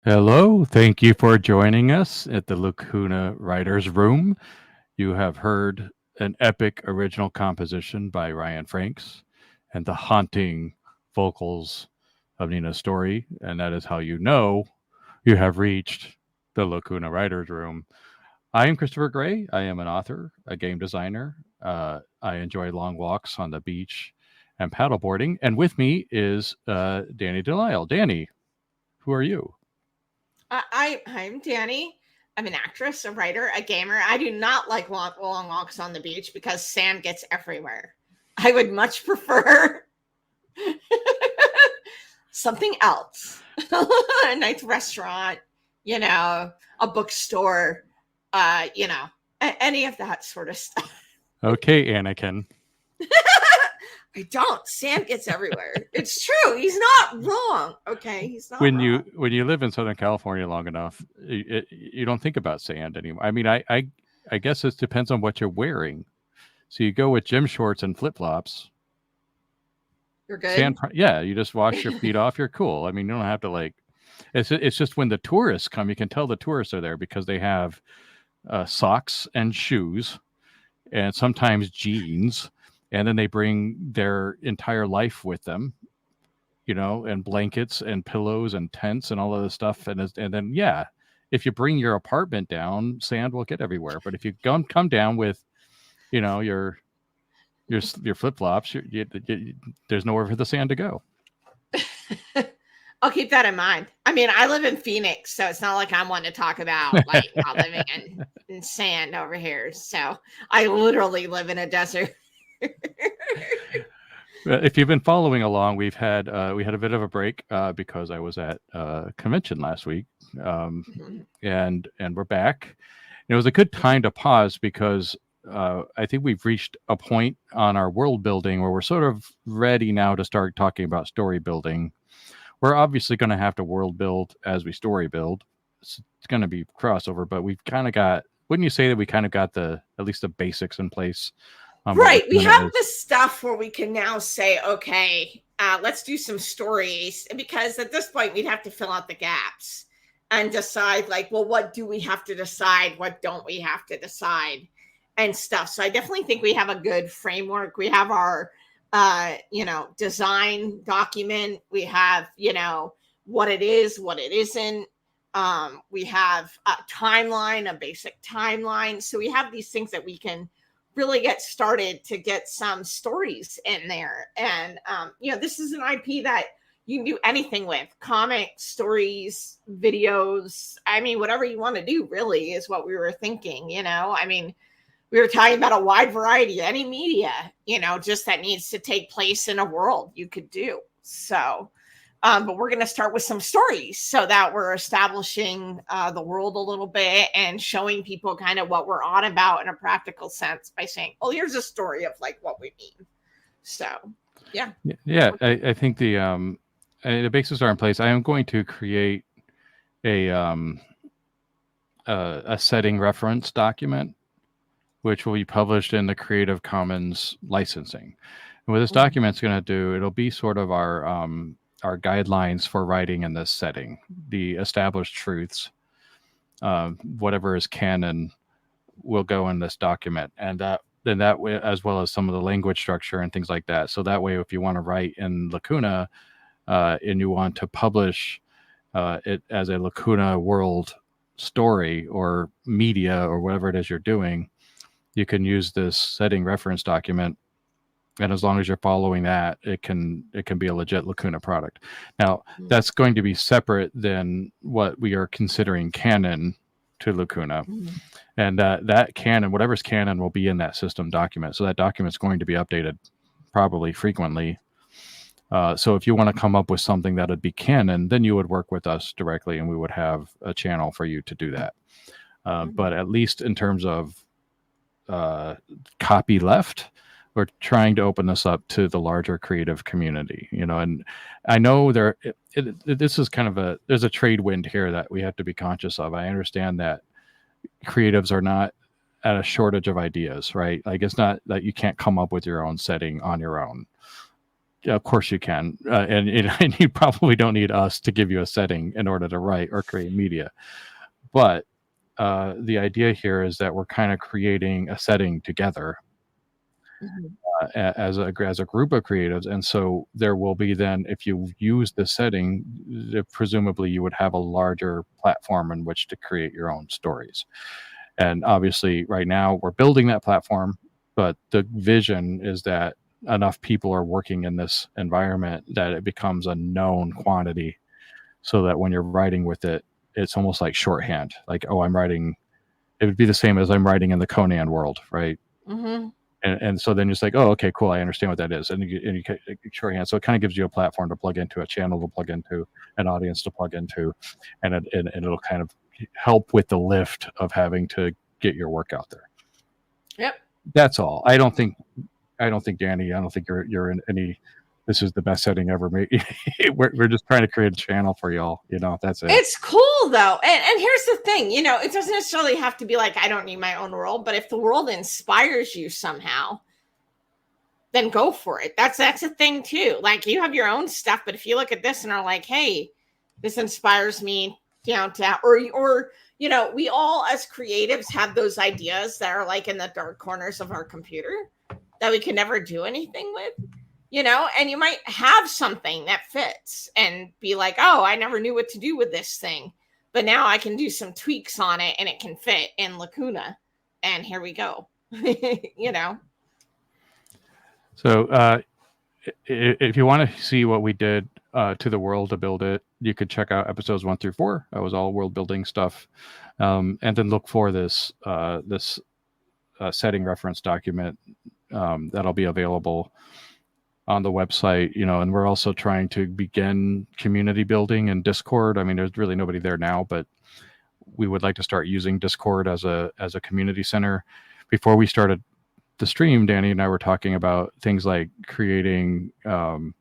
Hello, thank you for joining us at the Lacuna Writers Room. You have heard an epic original composition by Ryan Franks and the haunting vocals of Nina Story, and that is how you know you have reached the Lacuna Writers Room. I am Christopher Gray. I am an author, a game designer. I enjoy long walks on the beach and paddleboarding, and with me is Dannie DeLisle. Dannie, who are you? I'm Dannie. I'm an actress, a writer, a gamer. I do not like long walks on the beach because sand gets everywhere. I would much prefer something else. A nice restaurant, a bookstore, any of that sort of stuff. Okay, Anakin. I don't. Sand gets everywhere. It's true. He's not wrong. Okay, he's not when wrong. you live in Southern California long enough, you don't think about sand anymore. I mean, I guess it depends on what you're wearing. So you go with gym shorts and flip flops. You're good. Sand, yeah, you just wash your feet off. You're cool. I mean, you don't have to like. It's just when the tourists come, you can tell the tourists are there because they have socks and shoes, and sometimes jeans, and then they bring their entire life with them, and blankets and pillows and tents and all of this stuff. And then, yeah, if you bring your apartment down, sand will get everywhere. But if you come down with, your flip flops, there's nowhere for the sand to go. I'll keep that in mind. I mean, I live in Phoenix, so it's not like I'm one to talk about like living in sand over here. So I literally live in a desert. If you've been following along, we had a bit of a break because I was at a convention last week, and we're back. It was a good time to pause because I think we've reached a point on our world building where we're sort of ready now to start talking about story building. We're obviously going to have to world build as we story build. It's going to be crossover, but we've kind of got. Wouldn't you say that we kind of got at least the basics in place? Right. We have this stuff where we can now say, okay, let's do some stories, because at this point we'd have to fill out the gaps and decide like, well, what do we have to decide? What don't we have to decide and stuff. So I definitely think we have a good framework. We have our, design document. We have, what it is, what it isn't. We have a timeline, a basic timeline. So we have these things that we can really get started to get some stories in there. And, this is an IP that you can do anything with: comics, stories, videos. I mean, whatever you want to do really is what we were thinking, I mean, we were talking about a wide variety, any media, just that needs to take place in a world you could do. So, but we're going to start with some stories so that we're establishing the world a little bit and showing people kind of what we're on about in a practical sense by saying, oh, here's a story of like what we mean. So, yeah. Yeah, I think the basics are in place. I am going to create a setting reference document, which will be published in the Creative Commons licensing. And what this document's going to do, it'll be sort of our guidelines for writing in this setting, the established truths, whatever is canon will go in this document, and that way, as well as some of the language structure and things like that. So that way, if you want to write in Lacuna and you want to publish it as a Lacuna world story or media or whatever it is you're doing, you can use this setting reference document, and as long as you're following that, it can be a legit Lacuna product. Now, that's going to be separate than what we are considering canon to Lacuna, and that canon, whatever's canon, will be in that system document. So that document's going to be updated probably frequently. So if you want to come up with something that would be canon, then you would work with us directly, and we would have a channel for you to do that. But at least in terms of copy left, we're trying to open this up to the larger creative community, and I know this is kind of there's a trade wind here that we have to be conscious of. I understand that creatives are not at a shortage of ideas, right? Like, it's not that you can't come up with your own setting on your own. of course you can, and you probably don't need us to give you a setting in order to write or create media. But the idea here is that we're kind of creating a setting together as a group of creatives, and so there will be then, if you use the setting, presumably you would have a larger platform in which to create your own stories. And obviously, right now we're building that platform, but the vision is that enough people are working in this environment that it becomes a known quantity, so that when you're writing with it, it's almost like shorthand. Like, oh, I'm writing. It would be the same as I'm writing in the Conan world, right? Mm-hmm. And so then you're just like, oh, okay, cool, I understand what that is, and you shorthand. So it kind of gives you a platform to plug into, a channel to plug into, an audience to plug into, and it'll kind of help with the lift of having to get your work out there. Yep. That's all. I don't think Dannie, I don't think you're in any. This is the best setting ever made. we're just trying to create a channel for y'all. That's it. It's cool though, and here's the thing. It doesn't necessarily have to be like, I don't need my own world, but if the world inspires you somehow, then go for it. That's a thing too. Like, you have your own stuff, but if you look at this and are like, hey, this inspires me, or we all as creatives have those ideas that are like in the dark corners of our computer that we can never do anything with. And you might have something that fits and be like, oh, I never knew what to do with this thing, but now I can do some tweaks on it and it can fit in Lacuna. And here we go. So if you want to see what we did to the world to build it, you could check out episodes 1 through 4. That was all world building stuff. And then look for this setting reference document that'll be available on the website, and we're also trying to begin community building in Discord. I mean, there's really nobody there now, but we would like to start using Discord as a community center. Before we started the stream, Dannie and I were talking about things like creating, role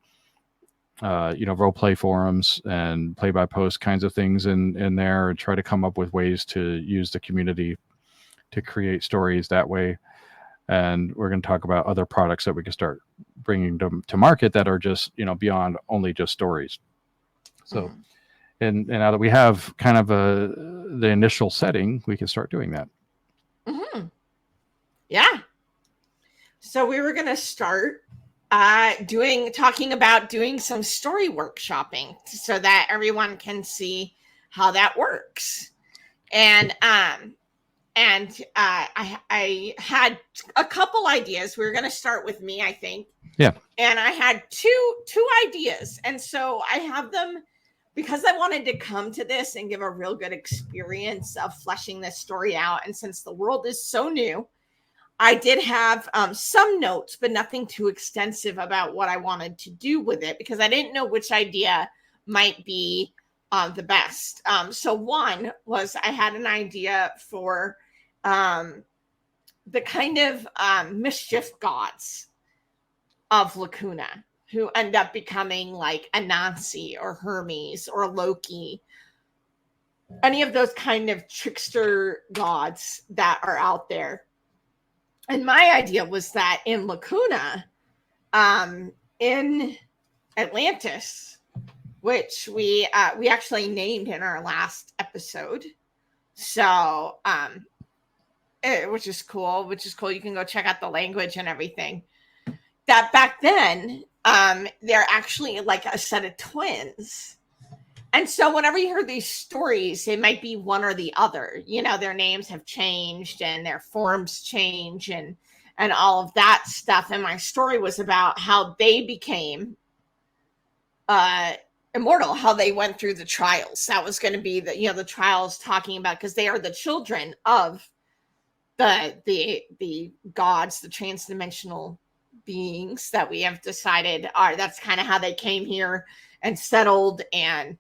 play forums and play by post kinds of things in there, and try to come up with ways to use the community to create stories that way. And we're going to talk about other products that we can start bringing to market that are just, beyond only just stories. So, and now that we have kind of the initial setting, we can start doing that. Mm-hmm. Yeah. So we were going to start talking about doing some story workshopping so that everyone can see how that works. And I had a couple ideas. We were going to start with me, I think. Yeah. And I had two ideas. And so I have them because I wanted to come to this and give a real good experience of fleshing this story out. And since the world is so new, I did have some notes, but nothing too extensive about what I wanted to do with it, because I didn't know which idea might be the best. So one was, I had an idea for the kind of mischief gods of Lacuna, who end up becoming like Anansi or Hermes or Loki, any of those kind of trickster gods that are out there. And my idea was that in Lacuna, in Atlantis, which we actually named in our last episode, so which is cool. You can go check out the language and everything. That back then, they're actually like a set of twins. And so whenever you hear these stories, it might be one or the other. Their names have changed and their forms change and all of that stuff. And my story was about how they became immortal, how they went through the trials. That was going to be the trials, talking about, because they are the children of the gods, the transdimensional beings that we have decided that's kind of how they came here and settled and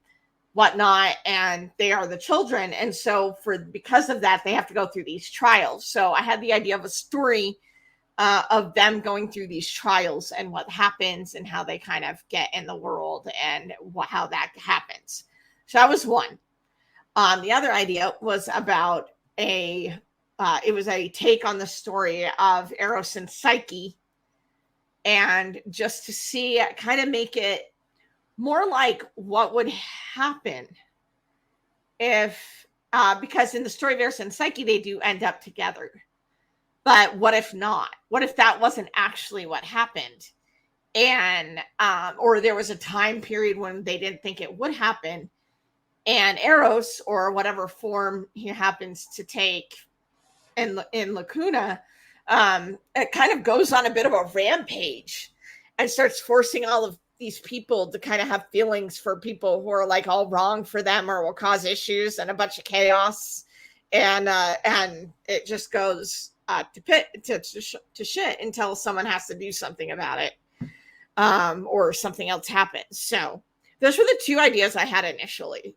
whatnot, and they are the children. And so because of that, they have to go through these trials. So I had the idea of a story of them going through these trials and what happens and how they kind of get in the world and how that happens. So that was one. The other idea was about it was a take on the story of Eros and Psyche and just to see, kind of make it more like what would happen if, because in the story of Eros and Psyche, they do end up together. But what if not? What if that wasn't actually what happened? And, or there was a time period when they didn't think it would happen. And Eros, or whatever form he happens to take in Lacuna, it kind of goes on a bit of a rampage and starts forcing all of these people to kind of have feelings for people who are like all wrong for them or will cause issues and a bunch of chaos. And it just goes to shit until someone has to do something about it, or something else happens. So those were the two ideas I had initially.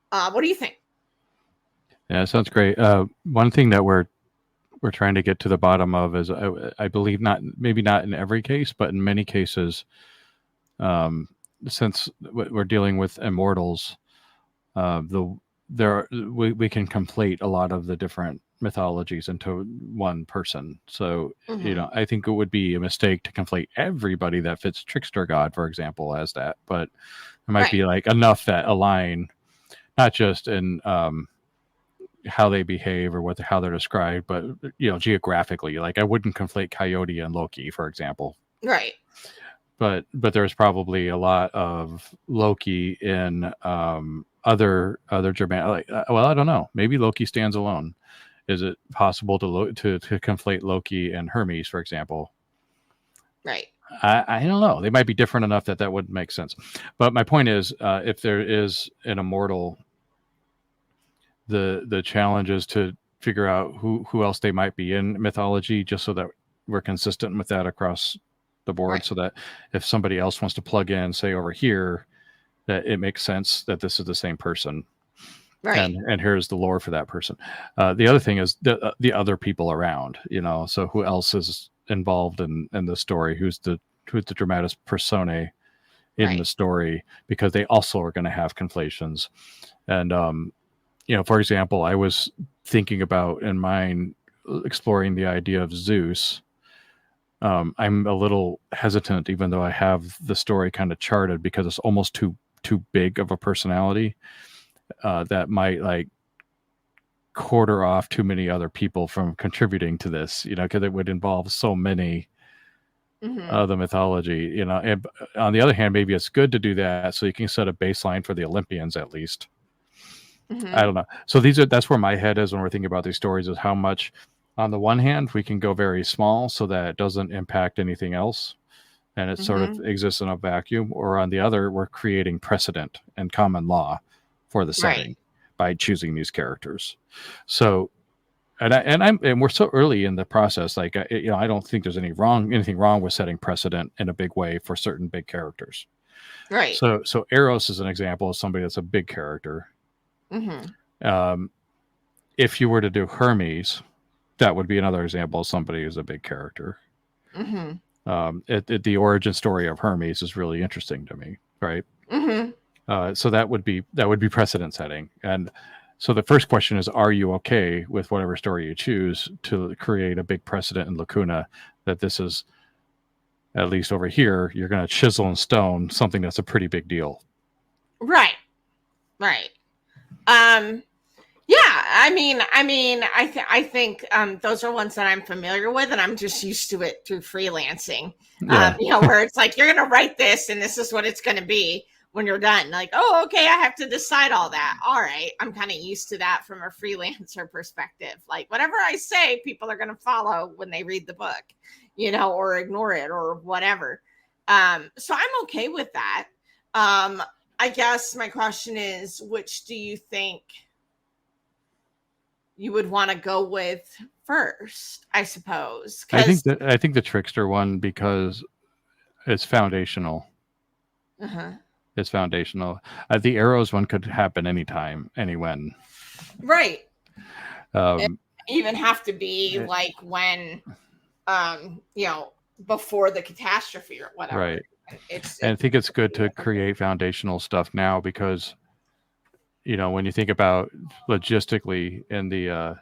What do you think? Yeah, sounds great. One thing that we're trying to get to the bottom of is, I believe, maybe not in every case, but in many cases, since we're dealing with immortals, we can conflate a lot of the different mythologies into one person. So, I think it would be a mistake to conflate everybody that fits trickster god, for example, as that, but it might be like enough that align, not just in how they behave or how they're described, but geographically. Like, I wouldn't conflate Coyote and Loki, for example. Right. But there's probably a lot of Loki in other Germanic. Well, I don't know. Maybe Loki stands alone. Is it possible to conflate Loki and Hermes, for example? Right. I don't know. They might be different enough that wouldn't make sense. But my point is, if there is an immortal, the challenge is to figure out who else they might be in mythology, just so that we're consistent with that across the board, so that if somebody else wants to plug in, say over here, that it makes sense that this is the same person. Right. And here's the lore for that person. The other thing is the other people around, so who else is involved in the story? Who's the dramatis personae in the story? Because they also are going to have conflations. And, for example, I was thinking about in mine exploring the idea of Zeus. I'm a little hesitant, even though I have the story kind of charted, because it's almost too big of a personality that might like quarter off too many other people from contributing to this, because it would involve so many of the mythology, And on the other hand, maybe it's good to do that so you can set a baseline for the Olympians at least. I don't know. So that's where my head is when we're thinking about these stories, is how much, on the one hand, we can go very small so that it doesn't impact anything else and it sort of exists in a vacuum, or on the other, we're creating precedent and common law for the setting by choosing these characters. So, and we're so early in the process. Like, I don't think there's anything wrong with setting precedent in a big way for certain big characters. Right. So Eros is an example of somebody that's a big character. If you were to do Hermes, that would be another example of somebody who's a big character. The origin story of Hermes is really interesting to me, right? So that would be precedent setting. And so the first question is, are you okay with whatever story you choose to create a big precedent in Lacuna, that this is, at least over here, you're going to chisel in stone something that's a pretty big deal. Right. Yeah, I think those are ones that I'm familiar with, and I'm just used to it through freelancing. Where it's like, you're going to write this and this is what it's going to be when you're done. Like, oh, okay, I have to decide all that. All right. I'm kind of used to that from a freelancer perspective. Like, whatever I say, people are going to follow when they read the book, or ignore it or whatever. So I'm okay with that. I guess my question is, which do you think you would want to go with first, I suppose? I think the trickster one, because it's foundational. It's foundational. The arrows one could happen anytime, anywhen. Right. It even have to be like when, before the catastrophe or whatever. Right. And I think it's good to create foundational stuff now, because, when you think about logistically in the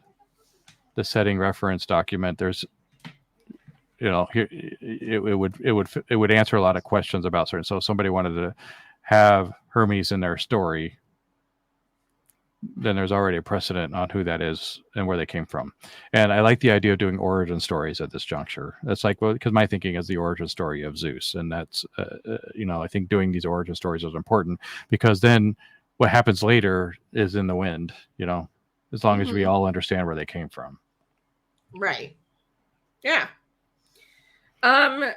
setting reference document, there's, it would answer a lot of questions about certain. So if somebody wanted to have Hermes in their story, then there's already a precedent on who that is and where they came from. And I like the idea of doing origin stories at this juncture. That's like, well, because my thinking is the origin story of Zeus. And that's, I think doing these origin stories is important, because then what happens later is in the wind, as long as we all understand where they came from. Right. Yeah.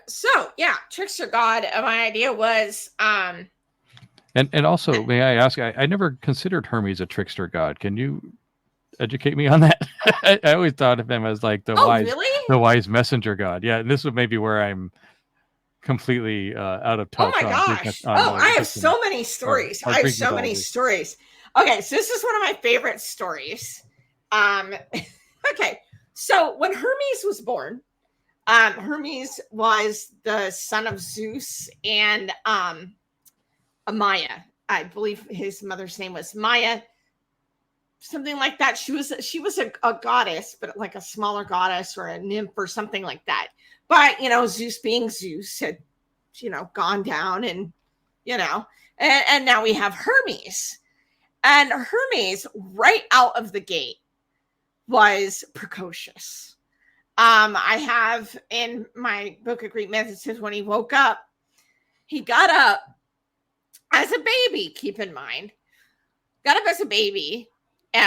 So yeah, trickster god. My idea was, and also, may I ask, I never considered Hermes a trickster god. Can you educate me on that? I always thought of him as like the wise messenger god. Yeah, and this is maybe where I'm completely out of touch. Oh my gosh! I have so many stories. I have so many stories. Okay, so this is one of my favorite stories. Okay, so when Hermes was born, Hermes was the son of Zeus and Maya. I believe his mother's name was Maya, something like that. She was a goddess, but like a smaller goddess or a nymph or something like that. But Zeus being Zeus had gone down, and and now we have Hermes. And Hermes, right out of the gate, was precocious. I have in my book of Greek myths, it says when he woke up, he got up as a baby, keep in mind, got up as a baby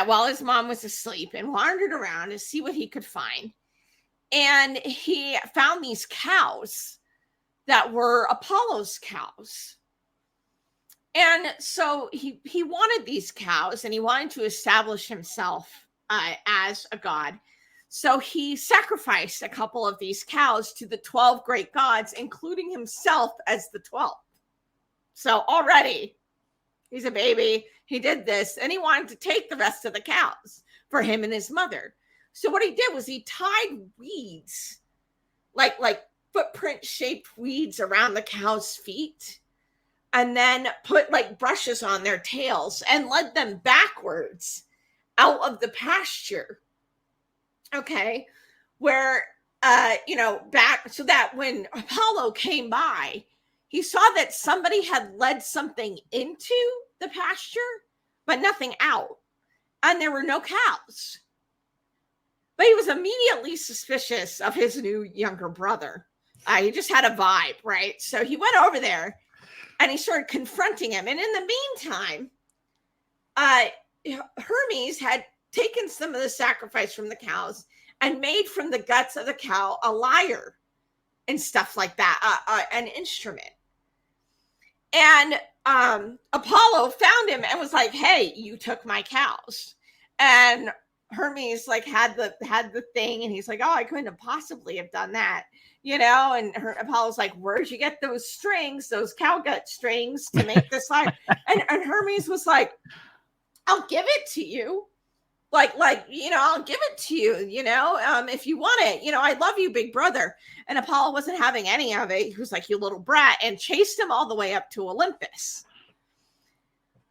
while his mom was asleep and wandered around to see what he could find. And he found these cows that were Apollo's cows. And so he wanted these cows, and he wanted to establish himself as a god. So he sacrificed a couple of these cows to the 12 great gods, including himself as the 12th. So already he's a baby. He did this, and he wanted to take the rest of the cows for him and his mother. So what he did was he tied weeds, like footprint shaped weeds around the cows' feet, and then put like brushes on their tails and led them backwards out of the pasture. Okay. Where, back so that when Apollo came by, he saw that somebody had led something into the pasture, but nothing out. And there were no cows. But he was immediately suspicious of his new younger brother. He just had a vibe, right? So he went over there and he started confronting him. And in the meantime, Hermes had taken some of the sacrifice from the cows and made from the guts of the cow a lyre and stuff like that, an instrument. And Apollo found him and was like, "Hey, you took my cows." And Hermes had the thing, and he's like, "Oh, I couldn't have possibly have done that." And Apollo's like, "Where'd you get those strings, those cow gut strings to make this lyre?" and Hermes was like, "I'll give it to you. I'll give it to you, if you want it, I love you, big brother." And Apollo wasn't having any of it. He was like, "You little brat," and chased him all the way up to Olympus.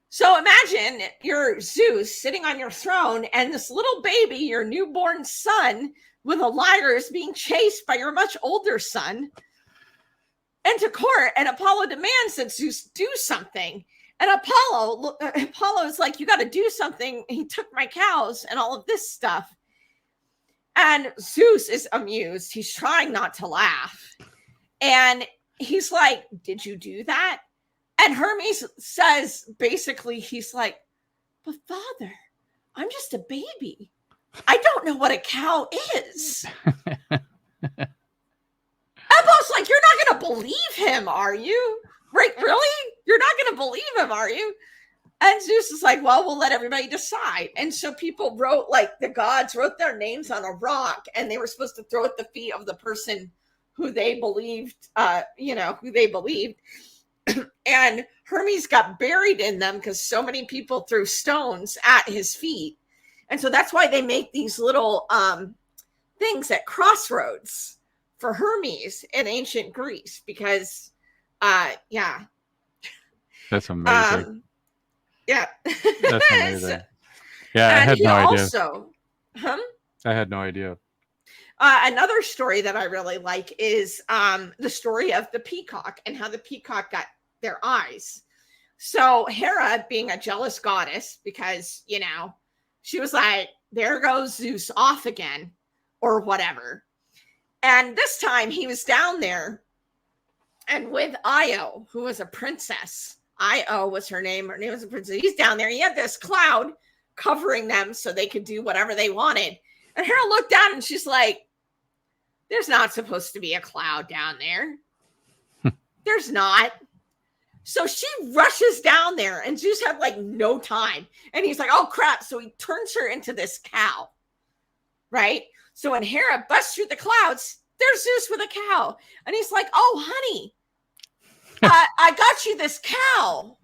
So imagine you're Zeus sitting on your throne, and this little baby, your newborn son with a lyre, is being chased by your much older son into court. And Apollo demands that Zeus do something. And Apollo is like, "You got to do something. He took my cows," and all of this stuff. And Zeus is amused. He's trying not to laugh. And he's like, "Did you do that?" And Hermes says, basically, he's like, "But father, I'm just a baby. I don't know what a cow is." Apollo's like, "You're not going to believe him, are you? Right? Really? You're not going to believe him, are you?" And Zeus is like, "Well, we'll let everybody decide." And so people wrote, the gods wrote their names on a rock, and they were supposed to throw at the feet of the person who they believed, who they believed. And Hermes got buried in them because so many people threw stones at his feet. And so that's why they make these little things at crossroads for Hermes in ancient Greece, because yeah. That's amazing. Yeah. That's amazing. Yeah, I had no idea. I had no idea. Another story that I really like is the story of the peacock and how the peacock got their eyes. So Hera, being a jealous goddess, because, you know, she was like, there goes Zeus off again, or whatever. And this time he was down there, and with Io, who was a princess. Io was her name. Her name was a princess. He's down there. He had this cloud covering them so they could do whatever they wanted. And Hera looked down and she's like, there's not supposed to be a cloud down there. There's not. So she rushes down there, and Zeus had like no time. And he's like, oh crap. So he turns her into this cow. Right? So when Hera busts through the clouds, there's Zeus with a cow. And he's like, oh, honey, I got you this cow.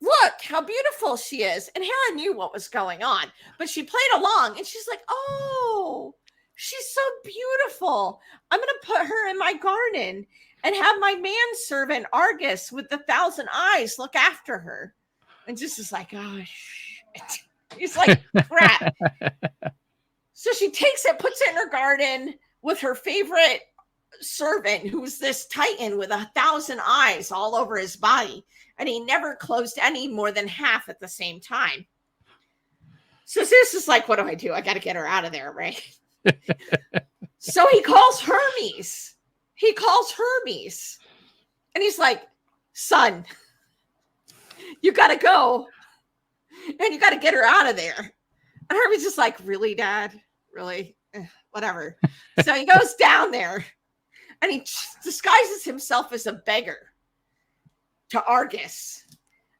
Look how beautiful she is. And Hera knew what was going on, but she played along, and she's like, oh, she's so beautiful. I'm going to put her in my garden and have my manservant Argus with the 1,000 eyes look after her. And Zeus is like, oh, shit. He's like, crap. So she takes it, puts it in her garden with her favorite servant, who's this titan with 1,000 eyes all over his body. And he never closed any more than half at the same time. So Zeus is like, what do I do? I got to get her out of there, right? So he calls Hermes. And he's like, son, you got to go. And you got to get her out of there. And Hermes is like, really, Dad? Really? Whatever. So he goes down there, and he disguises himself as a beggar to Argus.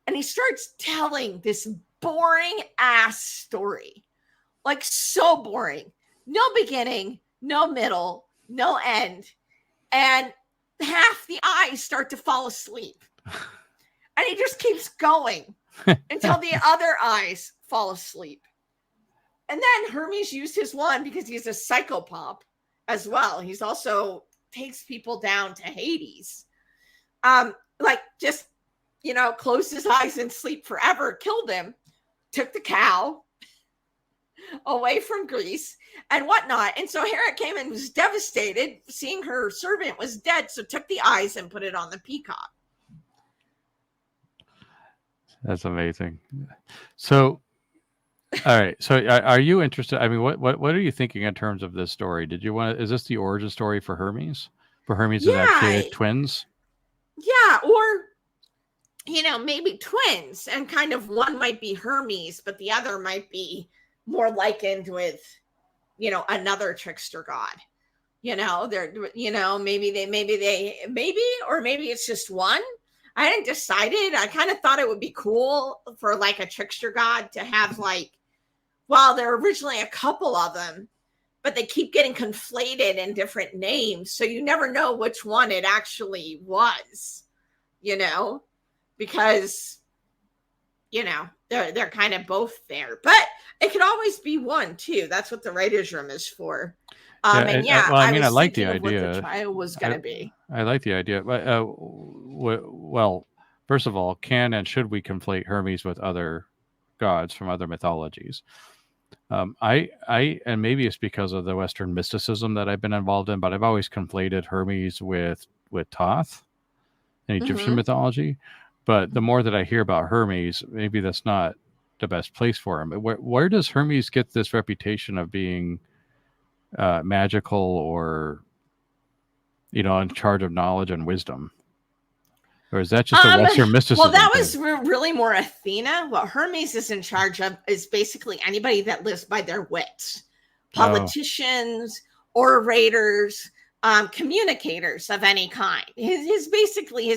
And he starts telling this boring ass story. Like, so boring. No beginning, no middle, no end. And half the eyes start to fall asleep. And he just keeps going until the other eyes fall asleep. And then Hermes used his wand because he's a psychopomp as well. He's also takes people down to Hades. Like, just, you know, closed his eyes and sleep forever, killed him, took the cow away from Greece and whatnot. And so Hera came and was devastated seeing her servant was dead. So took the eyes and put it on the peacock. That's amazing. So, all right. So are you interested? I mean, what are you thinking in terms of this story? Did you want to, is this the origin story for Hermes? For Hermes is actually twins? Yeah. Or, you know, maybe twins, and kind of one might be Hermes, but the other might be more likened with, you know, another trickster god. You know, they're, you know, maybe it's just one. I hadn't decided. I kind of thought it would be cool for like a trickster god to have like, well, there are originally a couple of them, but they keep getting conflated in different names. So you never know which one it actually was, you know, because, you know, they're kind of both there, but it could always be one too. That's what the writers' room is for. I like the idea. What the trial was going to be. I like the idea. Well, first of all, can and should we conflate Hermes with other gods from other mythologies? And maybe it's because of the Western mysticism that I've been involved in, but I've always conflated Hermes with Thoth in Egyptian mythology. But the more that I hear about Hermes, maybe that's not the best place for him. Where does Hermes get this reputation of being magical, or, you know, in charge of knowledge and wisdom? Or is that just a Western mysticism? Well, that was really more Athena. What Hermes is in charge of is basically anybody that lives by their wits. Politicians, orators, communicators of any kind. His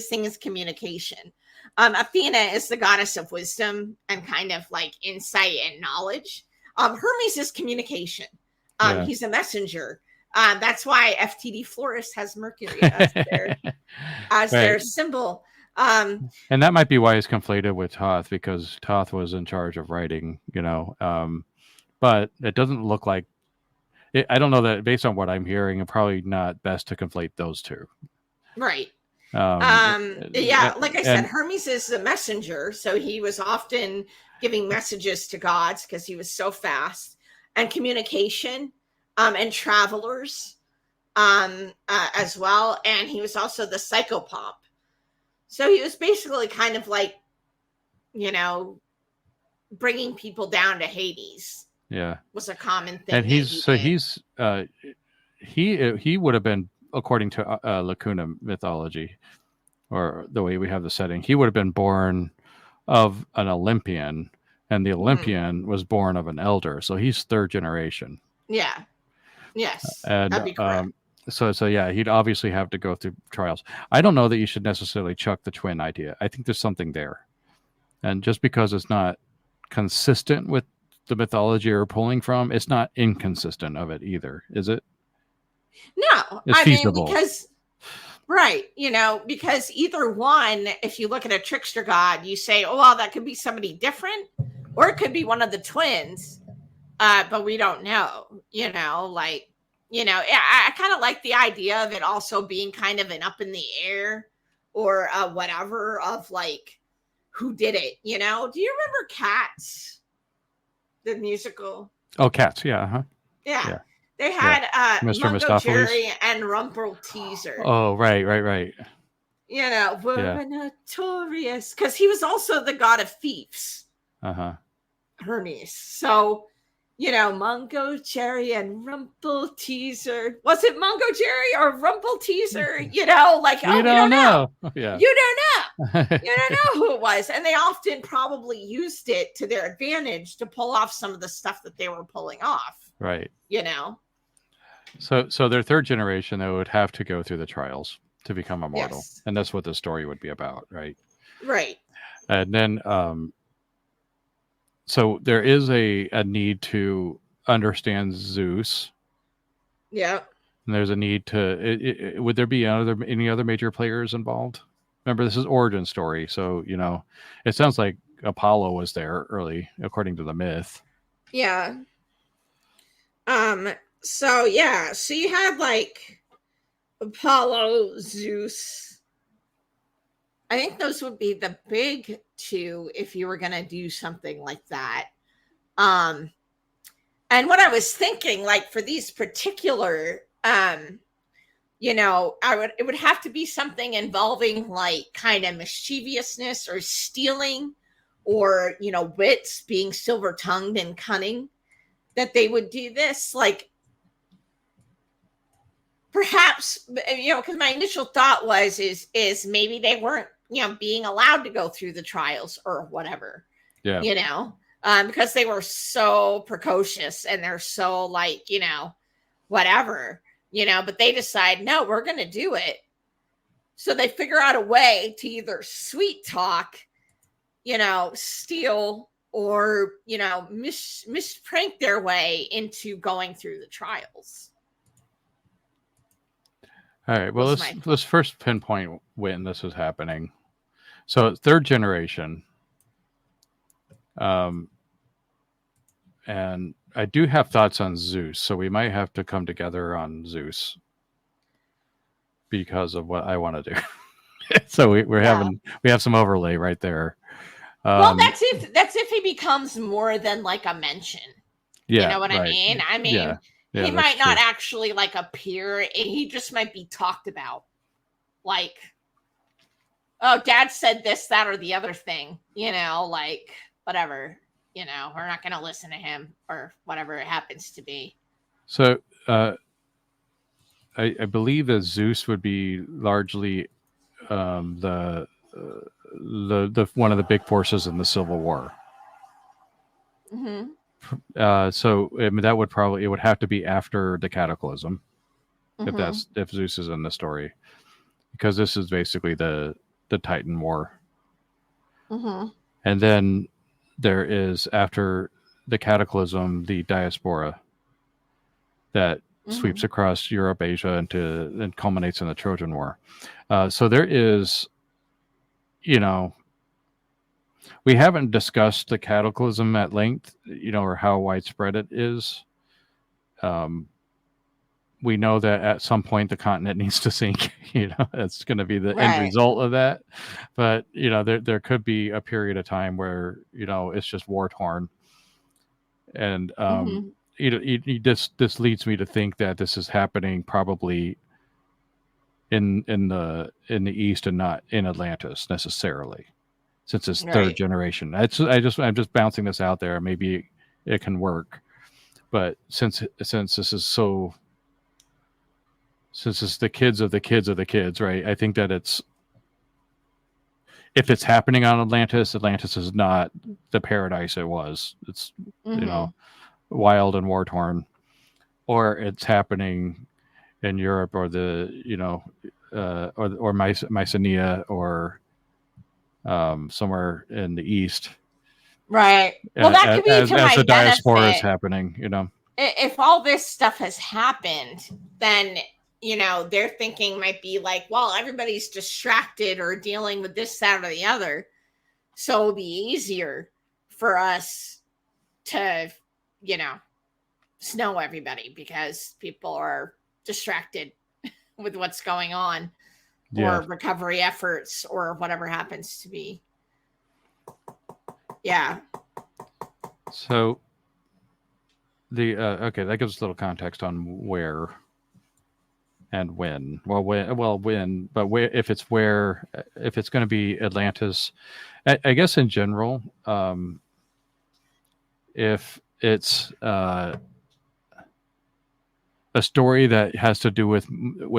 thing is communication. Athena is the goddess of wisdom and kind of like insight and knowledge. Hermes is communication. He's a messenger. That's why FTD Florist has Mercury as their symbol. And that might be why it's conflated with Thoth, because Thoth was in charge of writing, you know. But it doesn't look like it. I don't know that, based on what I'm hearing, it's probably not best to conflate those two. Right. Like I said, Hermes is the messenger. So he was often giving messages to gods because he was so fast. and communication, and travelers, as well. And he was also the psychopomp. So he was basically kind of like, you know, bringing people down to Hades. Yeah, was a common thing. and he would have been, according to Lacuna mythology, or the way we have the setting, he would have been born of an Olympian, and the Olympian was born of an elder, so he's third generation. Yeah. Yes. And that'd be correct. so yeah, he'd obviously have to go through trials. I don't know that you should necessarily chuck the twin idea. I think there's something there, and just because it's not consistent with the mythology you're pulling from, it's not inconsistent of it either, is it? No, It's feasible. mean, because right, because either one, if you look at a trickster god, you say, oh well, that could be somebody different, or it could be one of the twins, but we don't know. I kind of like the idea of it also being kind of an up in the air, or whatever, of like who did it. Do you remember Cats, the musical? Oh, Cats, yeah, huh? Yeah. They had Mr. Mungo Jerry and Rumple Teaser. Oh, right. We're notorious, because he was also the god of thieves. Hermes. So, Mungo Jerry and Rumple Teaser. Was it Mungo Jerry or Rumple Teaser? We don't know. Yeah. You don't know. You don't know who it was. And they often probably used it to their advantage to pull off some of the stuff that they were pulling off. Right. So their third generation, they would have to go through the trials to become immortal. Yes. And that's what the story would be about, right? Right. And then so there is a need to understand Zeus. Yeah. And there's a need to would there be any other major players involved? Remember, this is origin story, so it sounds like Apollo was there early, according to the myth. Yeah. So you have like Apollo, Zeus. I think those would be the big two if you were going to do something like that. And what I was thinking, like for these particular, it would have to be something involving like kind of mischievousness or stealing, or, wits, being silver tongued and cunning, that they would do this. Like, perhaps, because my initial thought is maybe they weren't, being allowed to go through the trials or whatever. Yeah. Because they were so precocious and they're so like, whatever, but they decide, no, we're going to do it. So they figure out a way to either sweet talk, steal, or, misprank their way into going through the trials. All right. Well, let's first pinpoint when this is happening. So third generation. And I do have thoughts on Zeus, so we might have to come together on Zeus because of what I want to do. So we have some overlay right there. Well, that's if he becomes more than like a mention. Yeah, you know what I mean? I mean, he might not actually like appear. He just might be talked about. Like, oh, Dad said this, that, or the other thing. Like whatever. We're not going to listen to him, or whatever it happens to be. So, I believe that Zeus would be largely the one of the big forces in the Civil War. Mm-hmm. So I mean, it would have to be after the Cataclysm, if Zeus is in the story, because this is basically the Titan War. Mm-hmm. And then there is, after the Cataclysm, the Diaspora that sweeps across Europe, Asia, and culminates in the Trojan War. So there is, we haven't discussed the Cataclysm at length, or how widespread it is. We know that at some point the continent needs to sink. It's going to be the end result of that. But there could be a period of time where it's just war torn, and this leads me to think that this is happening probably in the East and not in Atlantis necessarily, since it's third Right. generation. I'm just bouncing this out there. Maybe it can work, but since this is so, since it's the kids of the kids of the kids, right? I think that if it's happening on Atlantis, Atlantis is not the paradise it was. It's wild and war torn, or it's happening in Europe or or Mycenae or somewhere in the East. Right. Well, that could be as to my the diaspora is benefit. happening, If all this stuff has happened, then their thinking might be like, well, everybody's distracted or dealing with this, that, or the other, so it'll be easier for us to snow everybody because people are distracted with what's going on, or recovery efforts, or whatever happens to be. Yeah. So okay, that gives us a little context on where and when. When, but where, if it's going to be Atlantis, I guess in general, if it's a story that has to do with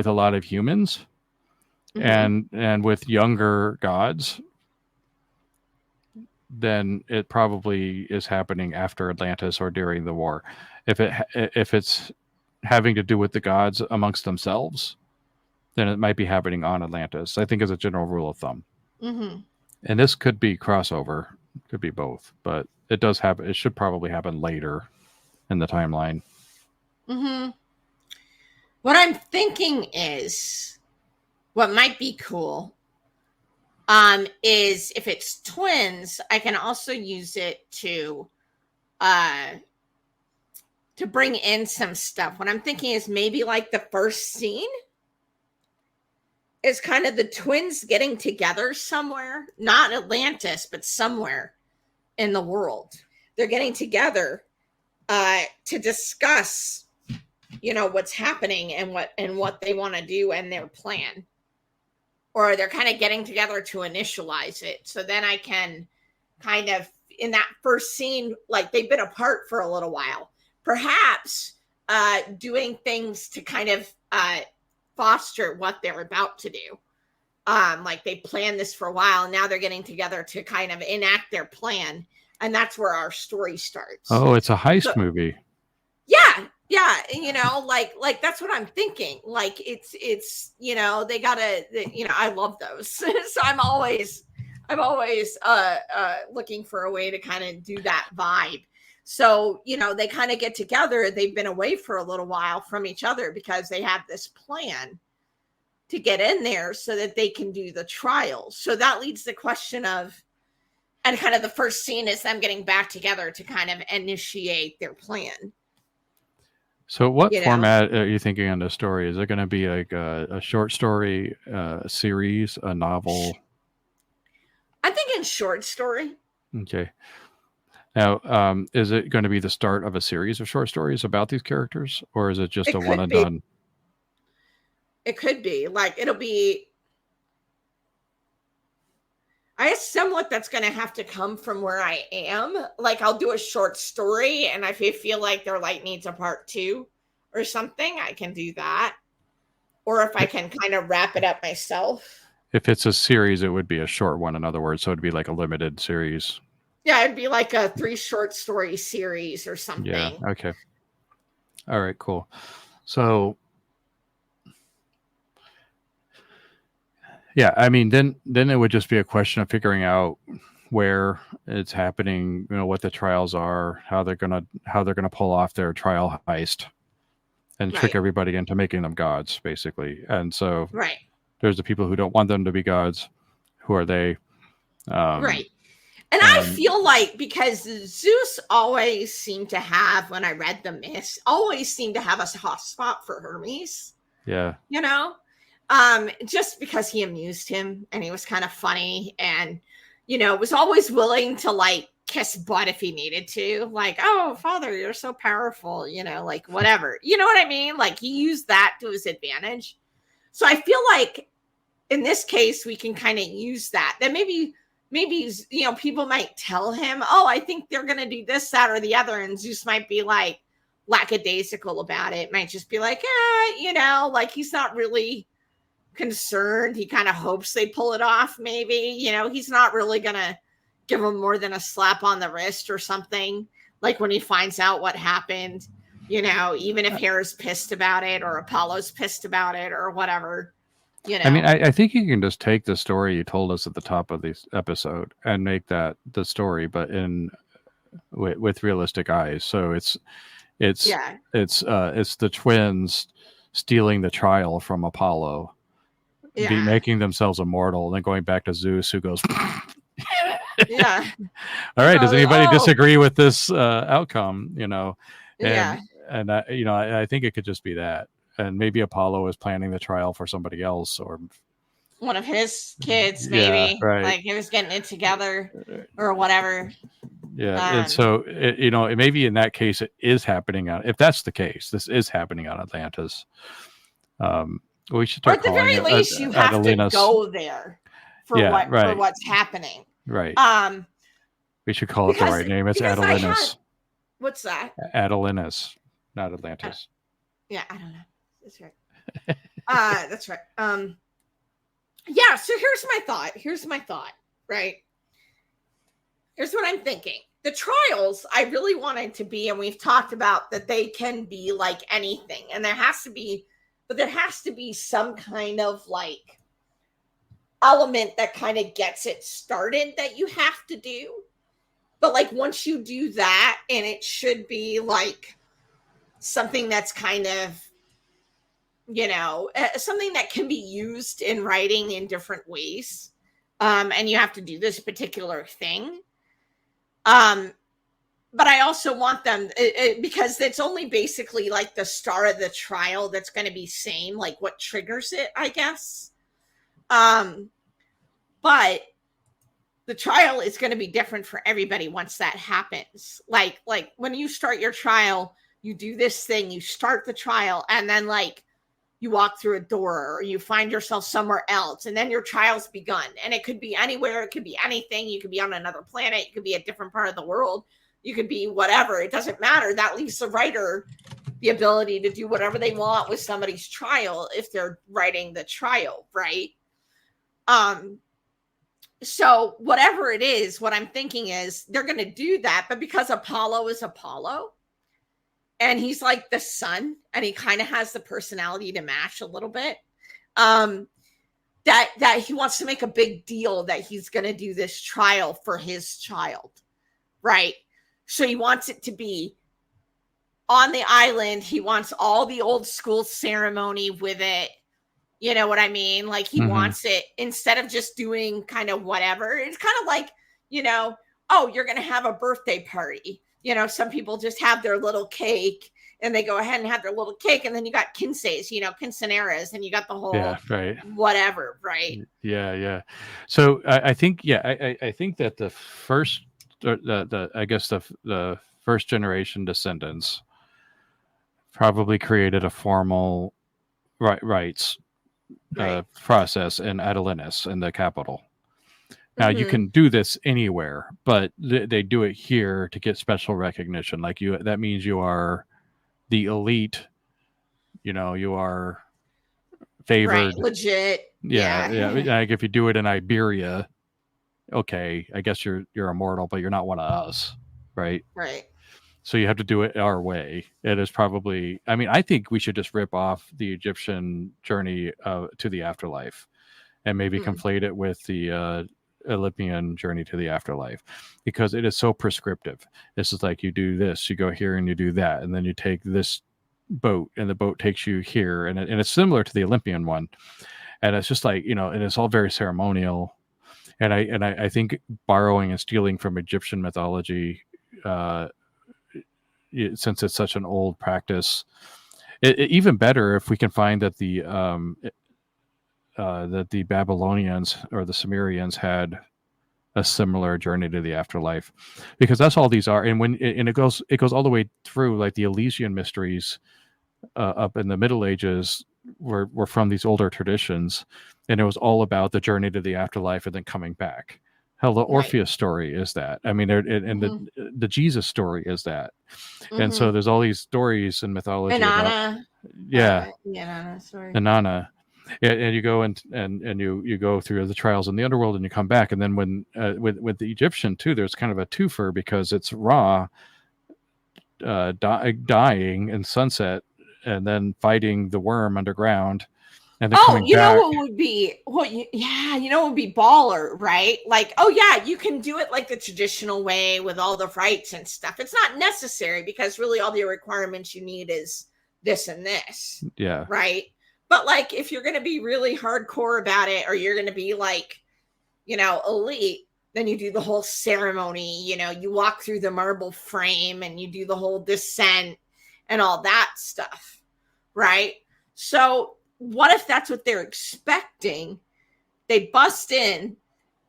a lot of humans and with younger gods, then it probably is happening after Atlantis or during the war. If it's having to do with the gods amongst themselves, then it might be happening on Atlantis, I think, as a general rule of thumb. And this could be crossover, could be both, but it does happen. It should probably happen later in the timeline. What I'm thinking is, what might be cool is if it's twins, I can also use it to bring in some stuff. What I'm thinking is maybe like the first scene is kind of the twins getting together somewhere, not Atlantis, but somewhere in the world. They're getting together to discuss, what's happening and what they want to do and their plan. Or they're kind of getting together to initialize it. So then I can kind of, in that first scene, like they've been apart for a little while, perhaps doing things to kind of foster what they're about to do. Like they planned this for a while, and now they're getting together to kind of enact their plan. And that's where our story starts. Oh, it's a heist movie. Yeah. Yeah, like that's what I'm thinking. Like it's they gotta, I love those. So I'm always looking for a way to kind of do that vibe. So they kind of get together. They've been away for a little while from each other because they have this plan to get in there so that they can do the trials. So that leads the question of, and kind of the first scene is them getting back together to kind of initiate their plan. So what format are you thinking on this story? Is it going to be like a short story, a series, a novel? I'm thinking short story. Okay. Now, is it going to be the start of a series of short stories about these characters, or is it just a one and done? It could be. Like, it'll be... I assume that's going to have to come from where I am. Like, I'll do a short story, and if I feel like their light needs a part 2 or something, I can do that. Or if I can kind of wrap it up myself. If it's a series, it would be a short one, in other words. So it'd be like a limited series. Yeah, it'd be like a 3 short story series or something. Yeah, okay. All right, cool. So... yeah, I mean, then it would just be a question of figuring out where it's happening, what the trials are, how they're gonna pull off their trial heist, and trick everybody into making them gods, basically. And so, there's the people who don't want them to be gods. Who are they? Right. And I feel like, because Zeus always seemed to have, when I read the myths, always seemed to have a hot spot for Hermes. Yeah. Just because he amused him and he was kind of funny and, was always willing to like kiss butt if he needed to. Like, oh, father, you're so powerful, like whatever. You know what I mean? Like he used that to his advantage. So I feel like in this case, we can kind of use that. That maybe, people might tell him, oh, I think they're going to do this, that, or the other. And Zeus might be like lackadaisical about it. Might just be like, like he's not really concerned. He kind of hopes they pull it off. Maybe, he's not really going to give him more than a slap on the wrist or something. Like when he finds out what happened, even if Hera's pissed about it or Apollo's pissed about it or whatever. I mean, I think you can just take the story you told us at the top of this episode and make that the story, but with realistic eyes. So it's the twins stealing the trial from Apollo, making themselves immortal, and then going back to Zeus, who goes, yeah. All right. Does anybody disagree with this outcome? And I think it could just be that. And maybe Apollo is planning the trial for somebody else or one of his kids, maybe. Yeah, right. Like he was getting it together or whatever. Yeah. And so, maybe in that case, it is happening if that's the case, this is happening on Atlantis. We should start calling it. Or at the very least, you have to go there for what's happening. Right. We should call it the right name. It's Adelinus. What's that? Adelinus, not Atlantis. Yeah, I don't know. That's right. That's right. Yeah, so here's my thought, right? Here's what I'm thinking. The trials I really wanted to be, and we've talked about that they can be like anything, and there has to be some kind of like element that kind of gets it started that you have to do. But like once you do that, and it should be like something that's kind of, something that can be used in writing in different ways. And you have to do this particular thing. But I also want them, because it's only basically like the star of the trial that's going to be same, like what triggers it, I guess. But the trial is going to be different for everybody once that happens. Like when you start your trial, you do this thing, you start the trial, and then like you walk through a door or you find yourself somewhere else, and then your trial's begun. And it could be anywhere. It could be anything. You could be on another planet. You could be a different part of the world. You could be whatever. It doesn't matter. That leaves the writer the ability to do whatever they want with somebody's trial if they're writing the trial, right? So whatever it is, what I'm thinking is they're going to do that. But because Apollo is Apollo, and he's like the sun, and he kind of has the personality to match a little bit, that he wants to make a big deal that he's going to do this trial for his child, right? So he wants it to be on the island. He wants all the old school ceremony with it. You know what I mean? Like he wants it, instead of just doing kind of whatever. It's kind of like, oh, you're going to have a birthday party. Some people just have their little cake and they go ahead and have their little cake. And then you got quinceas, quinceaneras, and you got the whole whatever, right? Yeah. So I think that the first, the first generation descendants probably created a formal rites process in Adelinus, in the capital. Now you can do this anywhere, but they do it here to get special recognition. Like that means you are the elite. You are favored, right, legit. Yeah. Like if you do it in Iberia, okay, I guess you're immortal, but you're not one of us, right? Right. So you have to do it our way. It is probably. I mean, I think we should just rip off the Egyptian journey to the afterlife, and maybe conflate it with the Olympian journey to the afterlife, because it is so prescriptive. This is like, you do this, you go here, and you do that, and then you take this boat, and the boat takes you here, and it's similar to the Olympian one, and it's just like, and it's all very ceremonial. And I think borrowing and stealing from Egyptian mythology, since it's such an old practice, even better if we can find that the Babylonians or the Sumerians had a similar journey to the afterlife, because that's all these are. And it goes all the way through, like the Elysian mysteries up in the Middle Ages were from these older traditions, and it was all about the journey to the afterlife and then coming back. Hell, the Orpheus story is that. I mean, and the Jesus story is that. And so there's all these stories in mythology about sorry. and Nana. And you go and you go through the trials in the underworld, and you come back. And then when with the Egyptian too, there's kind of a twofer, because it's Ra dying in sunset, and then fighting the worm underground, and then coming back. What would be what would be baller, right? Like, oh yeah, you can do it like the traditional way with all the rites and stuff. It's not necessary, because really all the requirements you need is this and this. Yeah. Right. But like, if you're going to be really hardcore about it, or you're going to be like, elite, then you do the whole ceremony, you walk through the marble frame and you do the whole descent and all that stuff. Right. So what if that's what they're expecting? They bust in,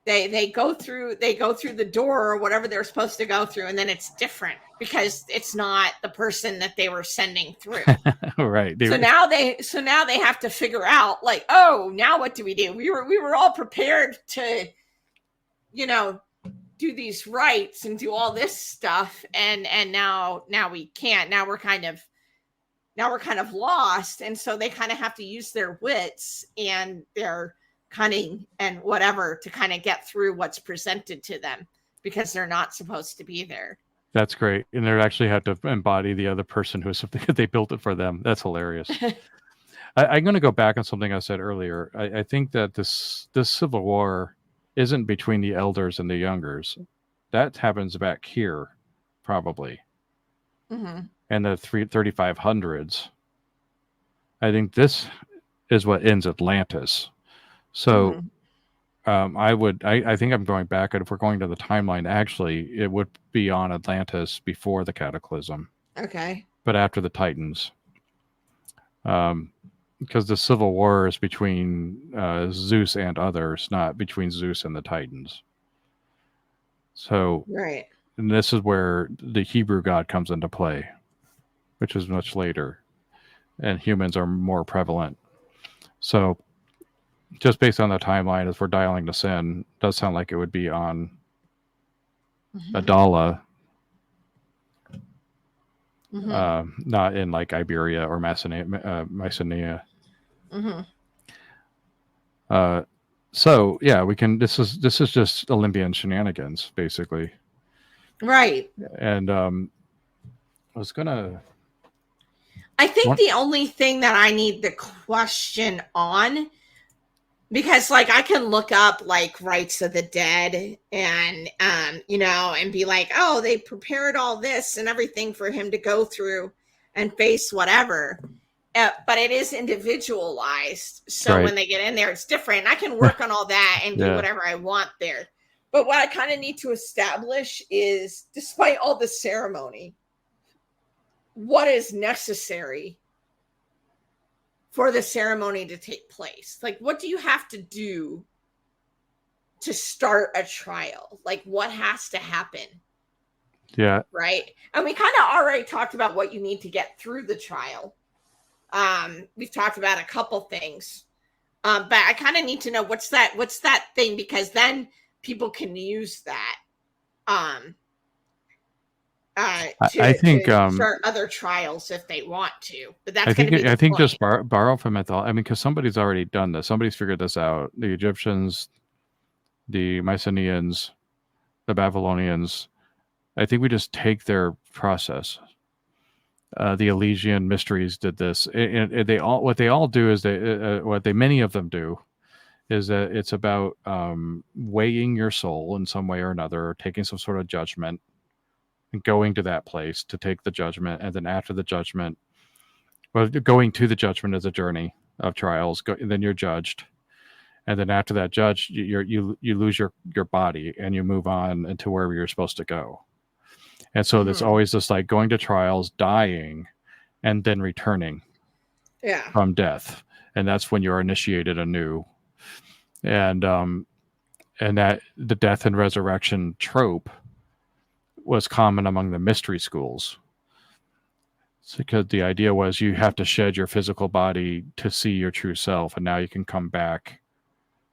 they go through the door or whatever they're supposed to go through, and then it's different because it's not the person that they were sending through. Right. So now they have to figure out, like, oh, now what do? We were all prepared to, do these rites and do all this stuff, and now we can't. Now we're kind of lost, and so they kind of have to use their wits and their cunning and whatever to kind of get through what's presented to them, because they're not supposed to be there. That's great. And they actually have to embody the other person who is something that they built it for them. That's hilarious. I'm going to go back on something I said earlier. I think that this civil war isn't between the elders and the youngers. That happens back here, probably. Mm-hmm. And the 3500s. I think this is what ends Atlantis. So I think I'm going back, and if we're going to the timeline, actually it would be on Atlantis before the cataclysm. Okay. But after the Titans. Because the civil war is between Zeus and others, not between Zeus and the Titans. So right. And this is where the Hebrew god comes into play, which is much later, and humans are more prevalent. So just based on the timeline, as we're dialing this in, it does sound like it would be on Adala, not in like Iberia or Mycenae. So yeah, we can. This is just Olympian shenanigans, basically. Right. And I think the only thing that I need the question on, because like I can look up like rites of the dead and and be like, oh, they prepared all this and everything for him to go through and face whatever. But it is individualized. So when they get in there, it's different. I can work on all that and do whatever I want there. But what I kind of need to establish is, despite all the ceremony, what is necessary for the ceremony to take place? Like, what do you have to do to start a trial? Like, what has to happen? Yeah. Right. And we kind of already talked about what you need to get through the trial. We've talked about a couple things. But I kind of need to know what's that thing, because then people can use that to start other trials if they want to. But that's going to be I think just borrow from mythology. I mean, because somebody's already done this. Somebody's figured this out. The Egyptians, the Mycenaeans, the Babylonians. I think we just take their process. The Elysian mysteries did this. And what they all do is many of them do is that it's about weighing your soul in some way or another, or taking some sort of judgment and going to that place to take the judgment. And then after the judgment, going to the judgment is a journey of trials. And then you're judged. And then after that judge, you lose your body and you move on into wherever you're supposed to go. And so there's always this like going to trials, dying, and then returning from death. And that's when you're initiated anew. And that the death and resurrection trope was common among the mystery schools. It's because the idea was you have to shed your physical body to see your true self, and now you can come back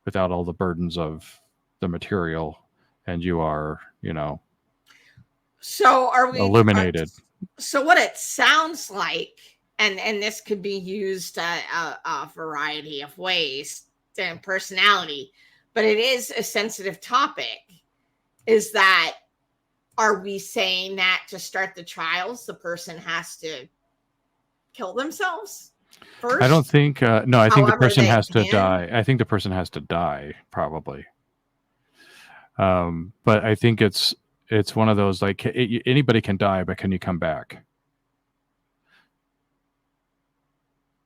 without all the burdens of the material, and you are, So are we illuminated. So what it sounds like, and this could be used a variety of ways in personality, but it is a sensitive topic, is that, are we saying that to start the trials, the person has to kill themselves first? I don't think, no, I think the However person they has to can? die. I think the person has to die, probably. But I think it's one of those, like, anybody can die, but can you come back?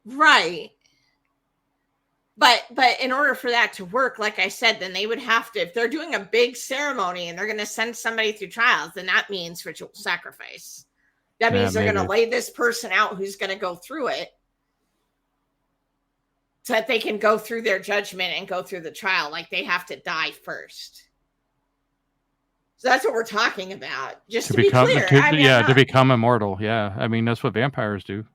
Right. But in order for that to work, like I said, then they would have to, if they're doing a big ceremony and they're going to send somebody through trials, then that means ritual sacrifice. That means they're going to lay this person out who's going to go through it, so that they can go through their judgment and go through the trial. Like, they have to die first. So that's what we're talking about. Just to be clear. To become immortal. Yeah. I mean, that's what vampires do.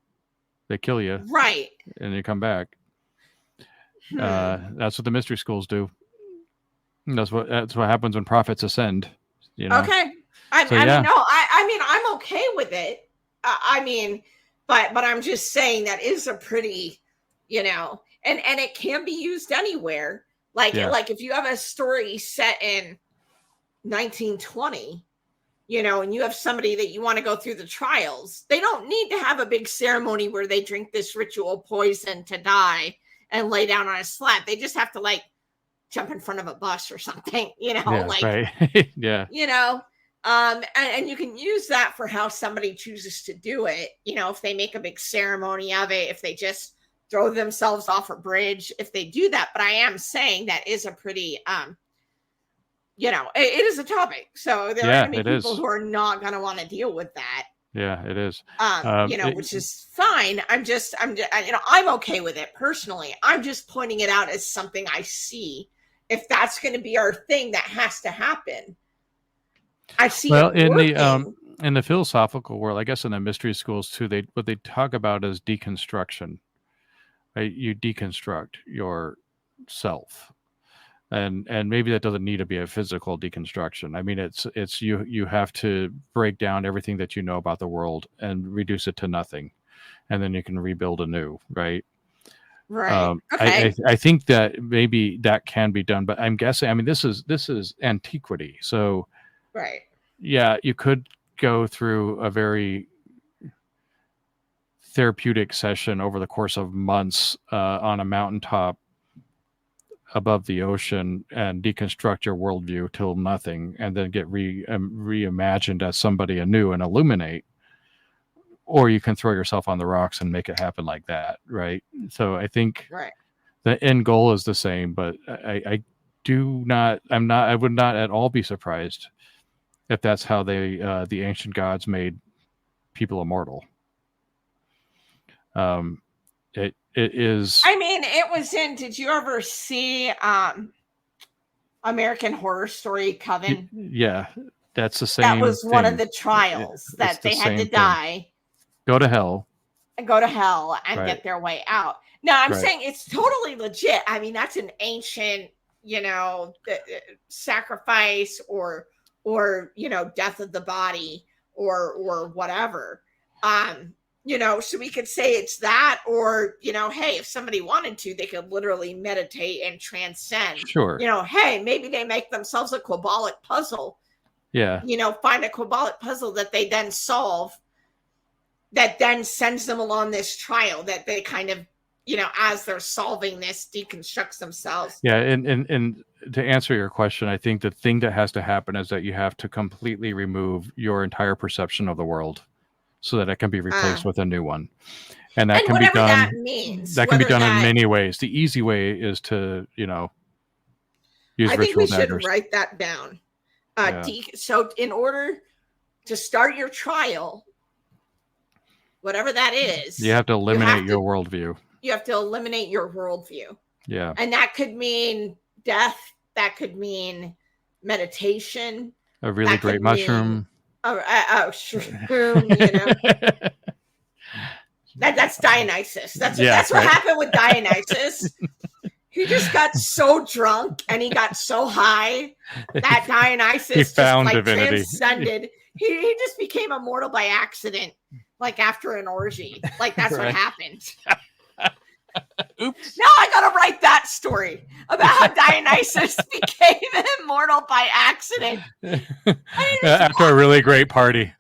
They kill you. Right. And you come back. That's what the mystery schools do. That's what happens when prophets ascend. Okay. I mean, I'm okay with it. But I'm just saying that is a pretty, and it can be used anywhere. Like if you have a story set in 1920, and you have somebody that you want to go through the trials, they don't need to have a big ceremony where they drink this ritual poison to die and lay down on a slab. They just have to, like, jump in front of a bus or something, right. Yeah. And you can use that for how somebody chooses to do it. If they make a big ceremony of it, if they just throw themselves off a bridge, if they do that. But I am saying that is a pretty, it is a topic. So there are going to be people who are not going to want to deal with that. Yeah, it is. Which is fine. I'm okay with it personally. I'm just pointing it out as something I see. If that's going to be our thing, that has to happen. I see. Well, in the philosophical world, I guess in the mystery schools too, what they talk about is deconstruction. Right? You deconstruct yourself. And maybe that doesn't need to be a physical deconstruction. I mean, it's you have to break down everything that you know about the world and reduce it to nothing, and then you can rebuild anew, right? Right. Okay. I think that maybe that can be done, but I'm guessing. I mean, this is antiquity, so right. Yeah, you could go through a very therapeutic session over the course of months on a mountaintop above the ocean and deconstruct your worldview till nothing, and then get reimagined as somebody anew and illuminate. Or you can throw yourself on the rocks and make it happen like that, right? So I think the end goal is the same, but I would not at all be surprised if that's how the ancient gods made people immortal. It is. I mean, it was in. Did you ever see American Horror Story Coven? Yeah, that's the same. That was thing. One of the trials that they had to die, go to hell, and get their way out. Now, I'm saying it's totally legit. I mean, that's an ancient, sacrifice or death of the body or whatever. So we could say it's that, or, hey, if somebody wanted to, they could literally meditate and transcend. Sure. Hey, maybe they make themselves a Quabalic puzzle. Yeah. Find a Quabalic puzzle that they then solve, that then sends them along this trial that they kind of, as they're solving this, deconstructs themselves. Yeah. And to answer your question, I think the thing that has to happen is that you have to completely remove your entire perception of the world, so that it can be replaced with a new one. And that can be done. That means. That can be done in many ways. The easy way is to, use ritual daggers. I think we should write that down. So in order to start your trial, whatever that is, you have to eliminate your worldview. You have to eliminate your worldview. Yeah. And that could mean death, That could mean meditation. A really That great could mushroom. mean shroom, you know. That's Dionysus. That's what right. happened with Dionysus. He just got so drunk and he got so high that Dionysus He just found like divinity. transcended. He just became immortal by accident, like after an orgy. Like that's what Right. happened. Oops. Now I gotta write that story about how Dionysus became immortal by accident. After a really great party.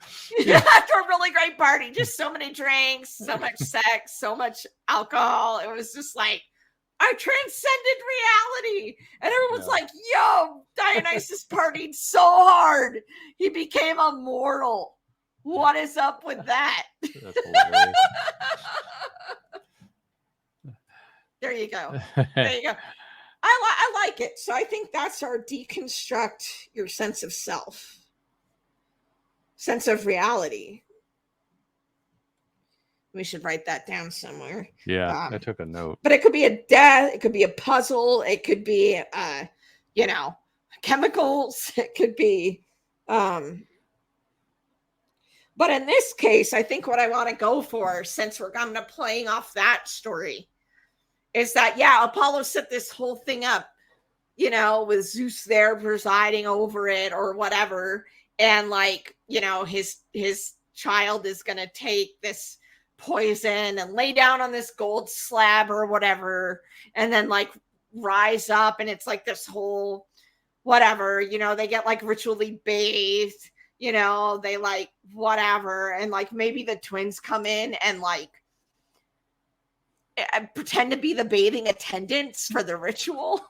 After a really great party, just so many drinks, so much sex, so much alcohol. It was just like, I transcended reality. And everyone's like, yo, Dionysus partied so hard. He became immortal. What is up with that? That's hilarious. There you go. There you go. I like it. So I think that's our deconstruct your sense of self, sense of reality. We should write that down somewhere. Yeah, I took a note. But it could be a death. It could be a puzzle. It could be, chemicals. It could be. But in this case, I think what I want to go for, since we're kind of playing off that story, is that, Apollo set this whole thing up, with Zeus there presiding over it or whatever. And his child is going to take this poison and lay down on this gold slab or whatever. And then rise up. And it's this whole whatever, they get ritually bathed, they whatever. And maybe the twins come in and pretend to be the bathing attendants for the ritual.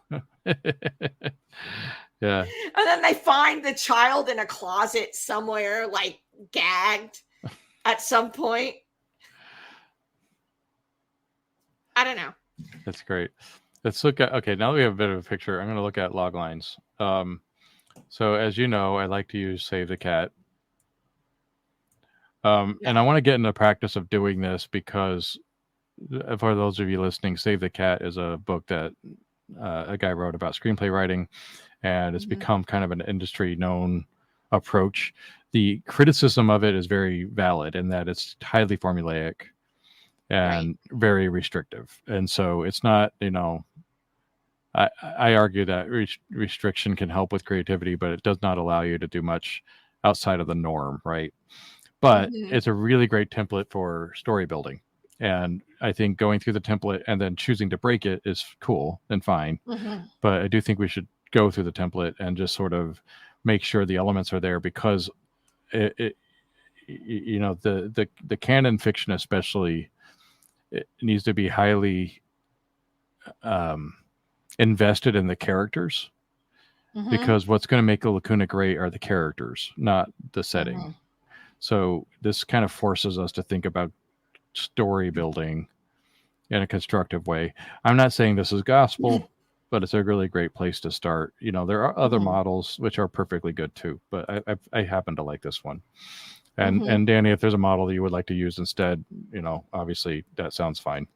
Yeah. And then they find the child in a closet somewhere, gagged at some point. I don't know. That's great. Let's look at, okay, now we have a bit of a picture. I'm going to look at log lines. So as you know, I like to use Save the Cat. And I want to get in the practice of doing this because for those of you listening, Save the Cat is a book that a guy wrote about screenplay writing, and it's become kind of an industry known approach. The criticism of it is very valid in that it's highly formulaic and very restrictive. And so it's not, I argue that restriction can help with creativity, but it does not allow you to do much outside of the norm, right? But it's a really great template for story building. And I think going through the template and then choosing to break it is cool and fine. But I do think we should go through the template and just sort of make sure the elements are there, because the canon fiction especially, it needs to be highly invested in the characters, because what's going to make a Lacuna great are the characters, not the setting. So this kind of forces us to think about story building in a constructive way. I'm not saying this is gospel, but it's a really great place to start. There are other models which are perfectly good too, but I happen to like this one. And Danny, if there's a model that you would like to use instead, obviously that sounds fine.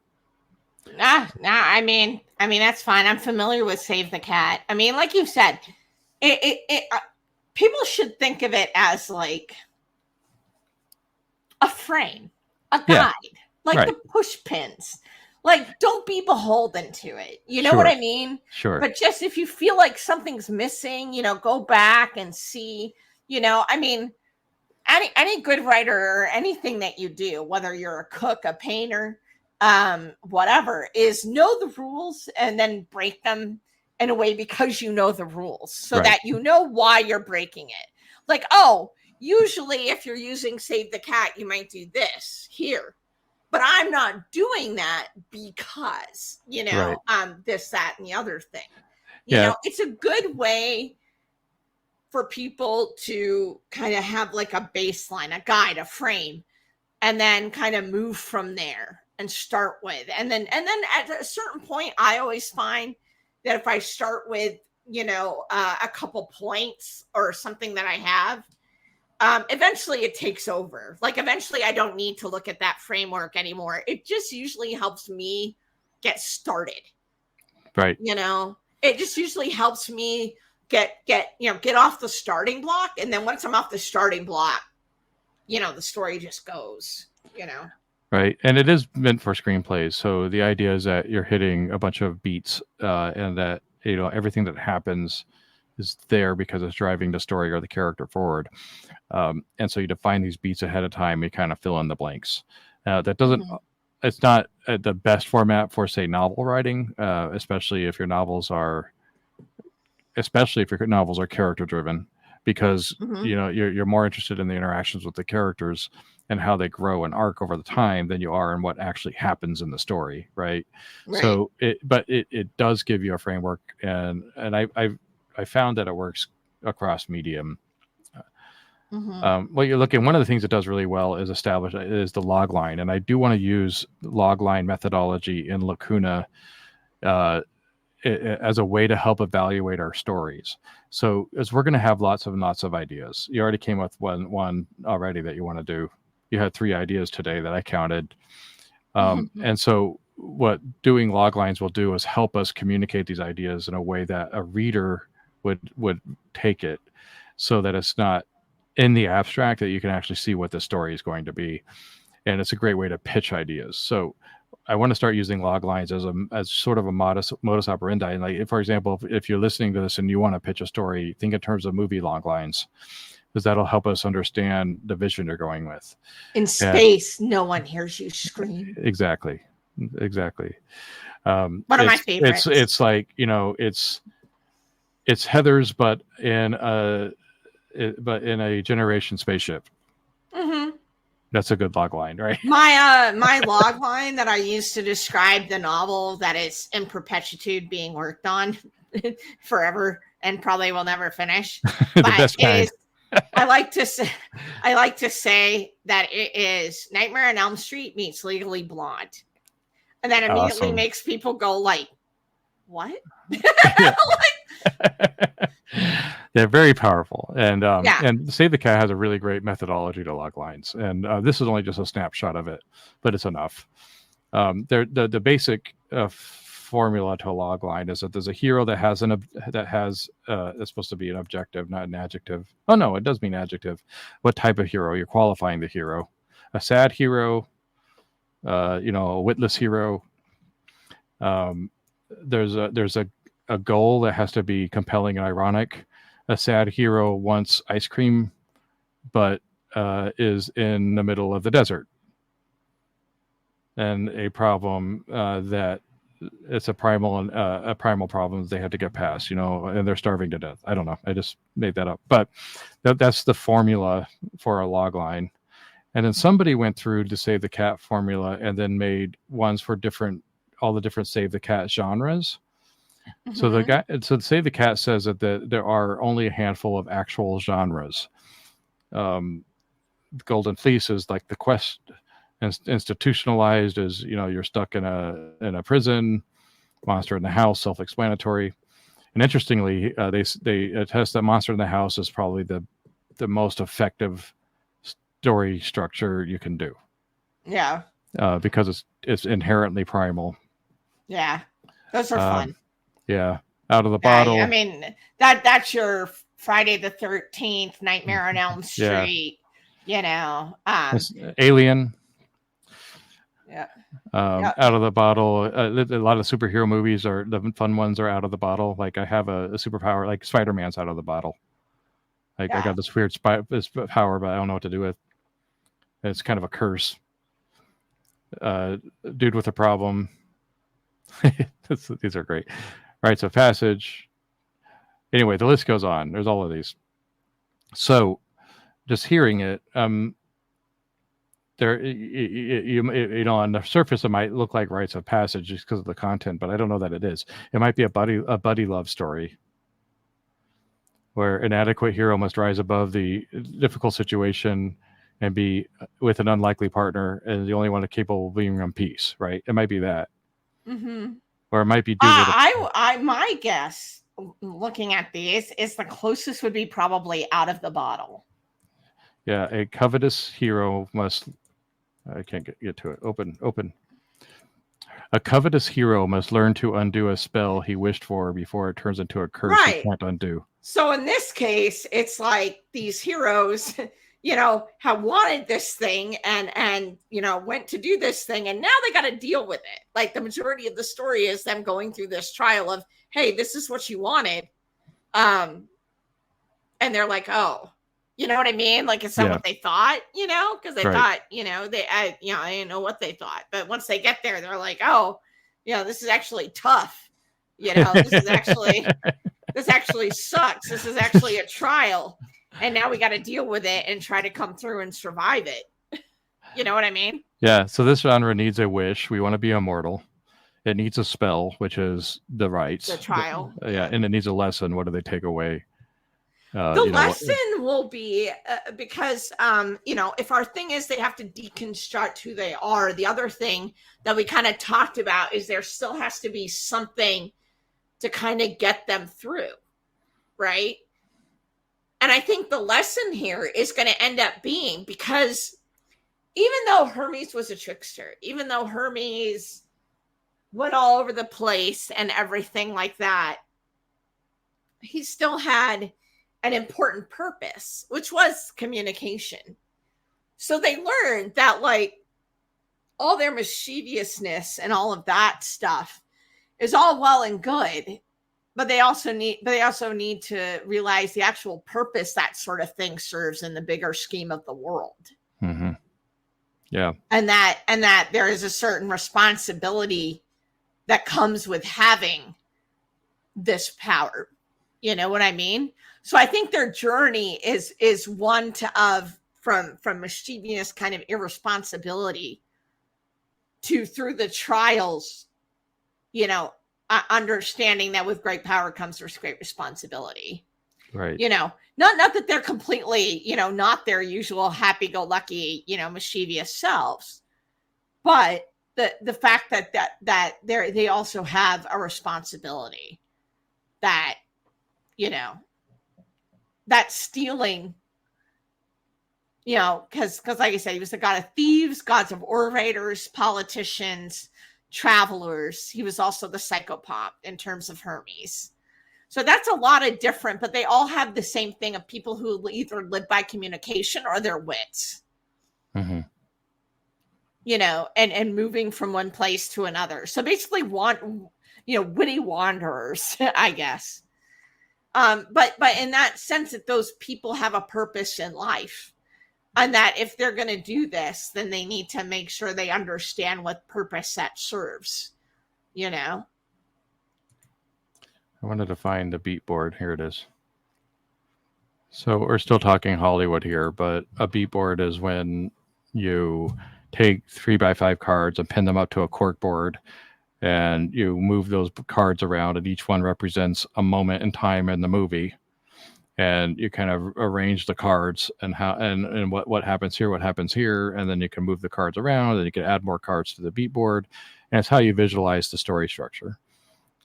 I mean that's fine. I'm familiar with Save the Cat. I mean, like you said, people should think of it as a frame, a guide, the push pins. Don't be beholden to it. You know what I mean? Sure. But just if you feel like something's missing, go back and see. I mean, any good writer or anything that you do, whether you're a cook, a painter, whatever, is know the rules and then break them in a way because you know the rules, so that you know why you're breaking it. Usually if you're using Save the Cat, you might do this here, but I'm not doing that because, this, that, and the other thing. You know, it's a good way for people to kind of have a baseline, a guide, a frame, and then kind of move from there and start with. And then at a certain point, I always find that if I start with, a couple points or something that I have, eventually it takes over. Eventually I don't need to look at that framework anymore. It just usually helps me get started. Right. it just usually helps me get off the starting block. And then once I'm off the starting block, the story just goes, Right. And it is meant for screenplays. So the idea is that you're hitting a bunch of beats and that, everything that happens is there because it's driving the story or the character forward. And so you define these beats ahead of time. You kind of fill in the blanks. That doesn't, it's not the best format for, say, novel writing, especially if your novels are character driven, because you're more interested in the interactions with the characters and how they grow and arc over the time than you are in what actually happens in the story, right? So it does give you a framework, and I found that it works across medium. What you're looking, one of the things it does really well is the log line, and I do want to use log line methodology in Lacuna as a way to help evaluate our stories. So as we're going to have lots and lots of ideas. You already came with one already that you want to do. You had 3 ideas today that I counted. And so what doing log lines will do is help us communicate these ideas in a way that a reader would take it, so that it's not in the abstract, that you can actually see what the story is going to be. And it's a great way to pitch ideas. So I want to start using log lines as sort of a modus operandi. And like, for example, if you're listening to this and you want to pitch a story, think in terms of movie log lines, because that'll help us understand the vision you're going with. In space, no one hears you scream. Exactly. One of my favorites. It's like, it's Heather's, but in a generation spaceship. That's a good log line, right? My log line that I used to describe the novel that is in perpetuity being worked on forever and probably will never finish. The best kind. I like to say that it is Nightmare on Elm Street meets Legally Blonde, and that immediately makes people go like, "What?" They're very powerful, and Save the Cat has a really great methodology to log lines, and this is only just a snapshot of it, but it's enough. The basic formula to a log line is that there's a hero that's supposed to be an objective, not an adjective. Oh no, it does mean adjective. What type of hero? You're qualifying the hero. A sad hero, a witless hero. There's a goal that has to be compelling and ironic. A sad hero wants ice cream, but is in the middle of the desert. And a problem that it's a primal problem they had to get past, and they're starving to death. I don't know. I just made that up. But that's the formula for a log line. And then somebody went through to Save the Cat formula and then made ones for all the different Save the Cat genres. So Save the Cat says that there are only a handful of actual genres. Golden Fleece is like the quest, and institutionalized is you're stuck in a prison. Monster in the House, self-explanatory. And interestingly, they attest that Monster in the House is probably the most effective story structure you can do. Yeah. Because it's inherently primal. Yeah, those are fun. Yeah, Out of the Bottle. I mean, that's your Friday the 13th, Nightmare on Elm Street. Alien. Yeah. Out of the Bottle. A lot of superhero movies the fun ones are out of the bottle. Like I have a superpower, like Spider-Man's out of the bottle. Like I got this weird this power, but I don't know what to do with. It's kind of a curse. Dude with a problem. These are great. Rites of Passage. Anyway, the list goes on. There's all of these. So, just hearing it, on the surface, it might look like Rites of Passage just because of the content, but I don't know that it is. It might be a buddy love story where an adequate hero must rise above the difficult situation and be with an unlikely partner, and the only one capable of bringing them peace. Right? It might be that. Mm-hmm. Or it might be my guess, looking at these, is the closest would be probably Out of the Bottle. Yeah, a covetous hero must. I can't get to it. Open. A covetous hero must learn to undo a spell he wished for before it turns into a curse he can't undo. So in this case, it's like these heroes, have wanted this thing and went to do this thing, and now they got to deal with it. Like the majority of the story is them going through this trial of, hey, this is what you wanted. And they're like, oh, you know what I mean? Like, it's not what they thought, because they thought, I didn't know what they thought. But once they get there, they're like, oh, this is actually tough. This is actually, this actually sucks. This is actually a trial. And now we got to deal with it and try to come through and survive it. You know what I mean? Yeah. So this genre needs a wish. We want to be immortal. It needs a spell, which is the rites. The trial. Yeah. And it needs a lesson. What do they take away? The lesson will be because, if our thing is they have to deconstruct who they are, the other thing that we kind of talked about is there still has to be something to kind of get them through, right? And I think the lesson here is going to end up being, because even though Hermes was a trickster, even though Hermes went all over the place and everything like that, he still had an important purpose, which was communication. So they learned that, like, all their mischievousness and all of that stuff is all well and good, but they also need to realize the actual purpose that sort of thing serves in the bigger scheme of the world. Mm-hmm. Yeah. And that there is a certain responsibility that comes with having this power. You know what I mean? So I think their journey is one from mischievous kind of irresponsibility to, through the trials, understanding that with great power comes there's great responsibility. Right. Not that they're completely, not their usual happy-go-lucky, mischievous selves, but the fact that they also have a responsibility that, that stealing, because like I said, he was the god of thieves, gods of orators, politicians, travelers. He was also the psychopath in terms of Hermes. So that's a lot of different, but they all have the same thing of people who either live by communication or their wits. Mm-hmm. And moving from one place to another. So basically witty wanderers, I guess. But in that sense that those people have a purpose in life, and that if they're going to do this, then they need to make sure they understand what purpose that serves, I wanted to find the beat board. Here it is. So we're still talking Hollywood here, but a beat board is when you take 3x5 cards and pin them up to a cork board, and you move those cards around, and each one represents a moment in time in the movie, and you kind of arrange the cards and how and what happens here, and then you can move the cards around, and you can add more cards to the beat board, and it's how you visualize the story structure.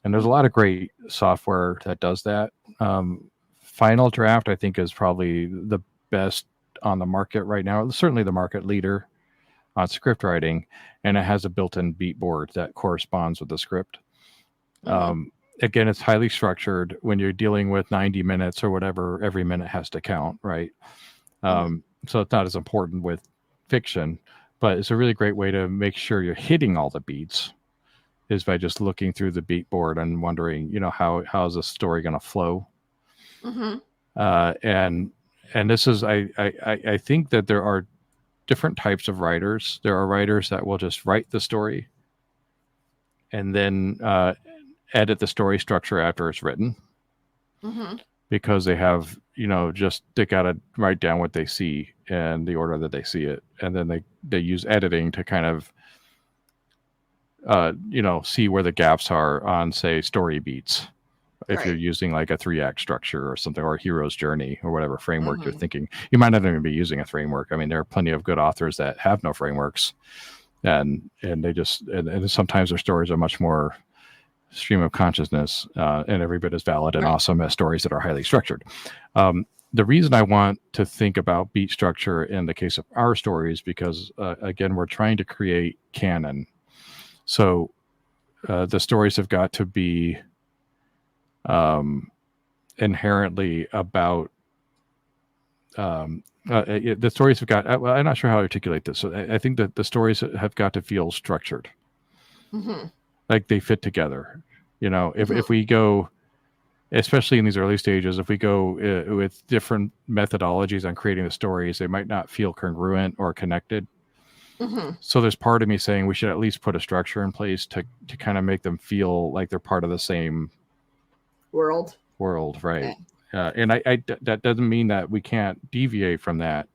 And there's a lot of great software that does that. Final Draft, I think, is probably the best on the market right now. It's certainly the market leader on script writing, and it has a built-in beat board that corresponds with the script. Mm-hmm. Again, it's highly structured. When you're dealing with 90 minutes or whatever, every minute has to count, right? So it's not as important with fiction, but it's a really great way to make sure you're hitting all the beats, is by just looking through the beat board and wondering, how is the story going to flow? Mm-hmm. And this is, I think that there are different types of writers. There are writers that will just write the story and then edit the story structure after it's written, mm-hmm. because they have, they got to write down what they see and the order that they see it. And then they use editing to kind of, see where the gaps are on, say, story beats. If you're using like a 3-act structure or something, or a hero's journey or whatever framework mm-hmm. you're thinking, you might not even be using a framework. I mean, there are plenty of good authors that have no frameworks, and they just, and sometimes their stories are much more stream of consciousness, and every bit as valid and awesome as stories that are highly structured. The reason I want to think about beat structure in the case of our stories, because again, we're trying to create canon. So the stories have got to be inherently about the stories have got. Well, I'm not sure how to articulate this. So I think that the stories have got to feel structured, like they fit together. If we go, especially in these early stages, if we go with different methodologies on creating the stories, they might not feel congruent or connected. So there's part of me saying we should at least put a structure in place to kind of make them feel like they're part of the same world, right? And I that doesn't mean that we can't deviate from that.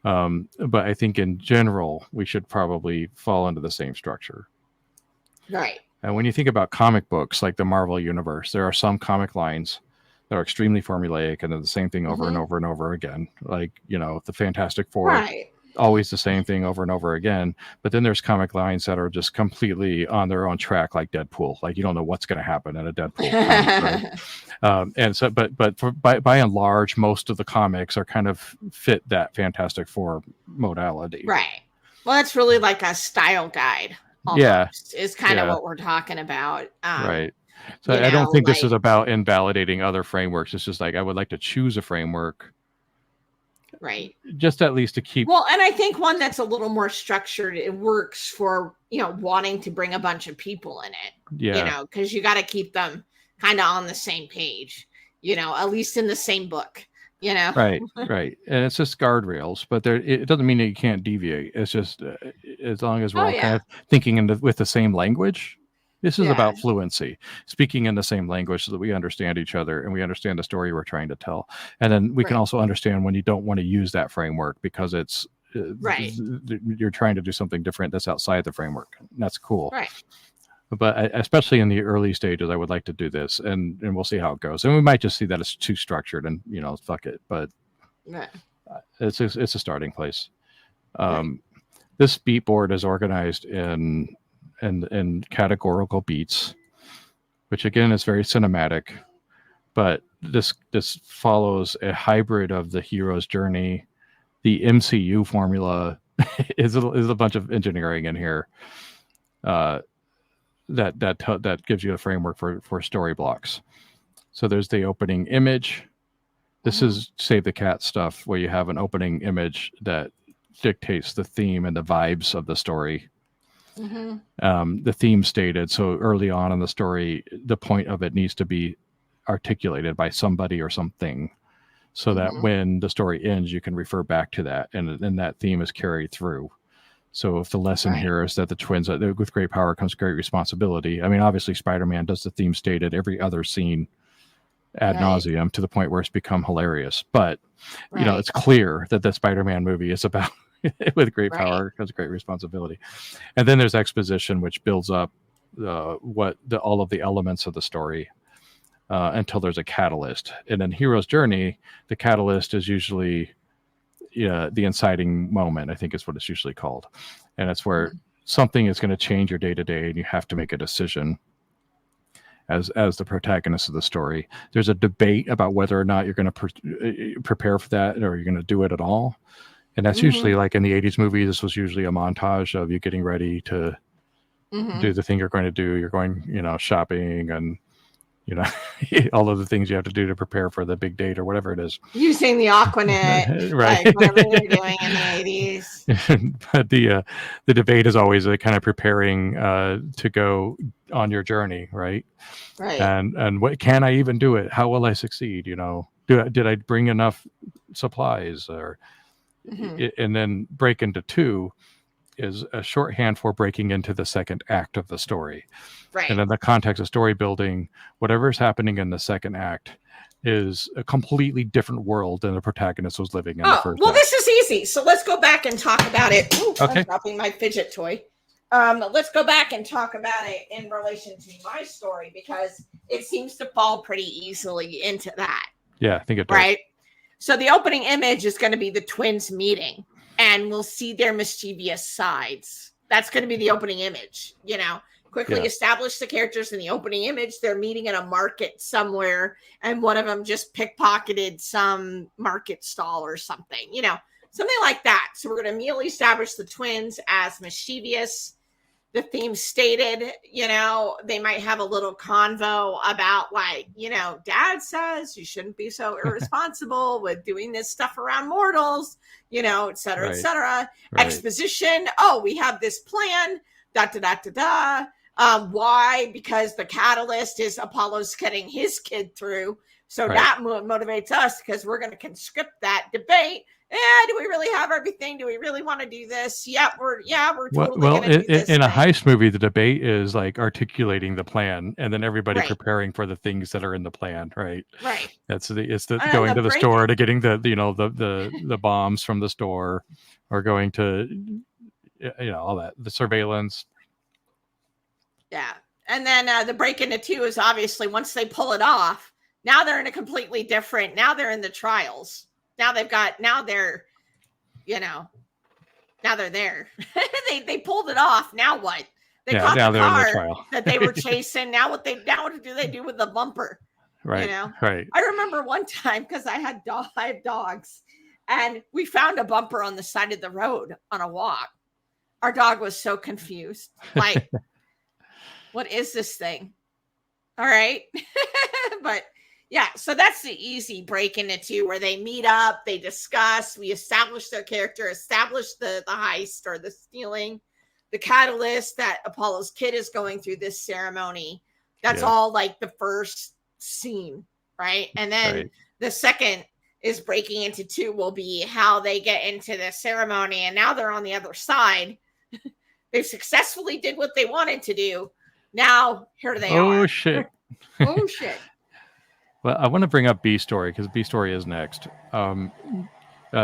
But I think in general, we should probably fall into the same structure. Right. And when you think about comic books like the Marvel Universe, there are some comic lines that are extremely formulaic and they're the same thing over and over and over again. Like, the Fantastic Four. Right. Always the same thing over and over again. But then there's comic lines that are just completely on their own track, like Deadpool. Like you don't know what's going to happen in a Deadpool comic, right? And so, but by and large, most of the comics are kind of fit that Fantastic Four modality. Right. Well, that's really like a style guide. Almost, is kind of what we're talking about. Right. So I don't think this is about invalidating other frameworks. It's just like I would like to choose a framework. Right. Just at least to keep. Well, and I think one that's a little more structured, it works for, wanting to bring a bunch of people in it. Yeah. Because you got to keep them kind of on the same page, at least in the same book, Right. Right. And it's just guardrails, but it doesn't mean that you can't deviate. It's just as long as we're all kind of thinking with the same language. This is about fluency, speaking in the same language so that we understand each other and we understand the story we're trying to tell. And then we can also understand when you don't want to use that framework because it's you're trying to do something different that's outside the framework. And that's cool. Right. But especially in the early stages, I would like to do this and we'll see how it goes. And we might just see that it's too structured and, fuck it. But it's a starting place. This beat board is organized in categorical beats, which again is very cinematic, but this follows a hybrid of the hero's journey. The MCU formula is a bunch of engineering in here that gives you a framework for story blocks. So there's the opening image. This is Save the Cat stuff where you have an opening image that dictates the theme and the vibes of the story. The theme stated. So early on in the story, the point of it needs to be articulated by somebody or something so that when the story ends, you can refer back to that. And then that theme is carried through. So if the lesson here is that the twins, with great power comes great responsibility. I mean, obviously Spider-Man does the theme stated every other scene ad nauseum to the point where it's become hilarious. But, it's clear that the Spider-Man movie is about with great power comes great responsibility. And then there's exposition, which builds up all of the elements of the story until there's a catalyst. And in Hero's Journey, the catalyst is usually the inciting moment, I think is what it's usually called. And it's where something is going to change your day to day and you have to make a decision as the protagonist of the story. There's a debate about whether or not you're going to prepare for that or you're going to do it at all. And that's usually like in the 80s movie, this was usually a montage of you getting ready to do the thing you're going to do. You're going, shopping and, all of the things you have to do to prepare for the big date or whatever it is. Using the Aquanet, right? Like whatever they're doing in the 80s. But the debate is always kind of preparing to go on your journey, right? Right. And what can I even do it? How will I succeed? Did I bring enough supplies or? And then break into two is a shorthand for breaking into the second act of the story. Right. And in the context of story building, whatever's happening in the second act is a completely different world than the protagonist was living in the first act. This is easy. So let's go back and talk about it. Ooh, okay. I'm dropping my fidget toy. Let's go back and talk about it in relation to my story because it seems to fall pretty easily into that. Yeah, I think it does. Right. So the opening image is going to be the twins meeting and we'll see their mischievous sides. That's going to be the opening image, quickly establish the characters in the opening image. They're meeting in a market somewhere and one of them just pickpocketed some market stall or something, something like that. So we're going to immediately establish the twins as mischievous. the theme stated, they might have a little convo about like, dad says you shouldn't be so irresponsible with doing this stuff around mortals, et cetera, et Right. cetera. Right. Exposition. Oh, we have this plan. Da, da, da, da, da. Why? Because the catalyst is Apollo's getting his kid through. So Right. that motivates us because we're going to conscript that debate. Do we really have everything? Do we really want to do this? We're totally Well, going to do this in a thing. heist movie, the debate is like articulating the plan, and then everybody Right. preparing for the things that are in the plan. Right. Right. It's And going the to the break- store to getting the bombs from the store, or going to all that, the surveillance. Yeah. And then the break into two is obviously once they pull it off, now they're in a completely different, now they're in the trials. Now they're there. They pulled it off. Now what? They caught the car that they were chasing. Now what do they do with the bumper? Right. Right. I remember one time because I have dogs, and we found a bumper on the side of the road on a walk. Our dog was so confused. Like, what is this thing? All right. But yeah, so that's the easy break into two where they meet up, they discuss, we establish their character, establish the heist or the stealing, the catalyst that Apollo's kid is going through this ceremony. That's all like the first scene, right? And then the second is breaking into two will be how they get into the ceremony, and now they're on the other side. They successfully did what they wanted to do. Now here they are. Oh shit. Oh shit. Well, I want to bring up B story because B story is next.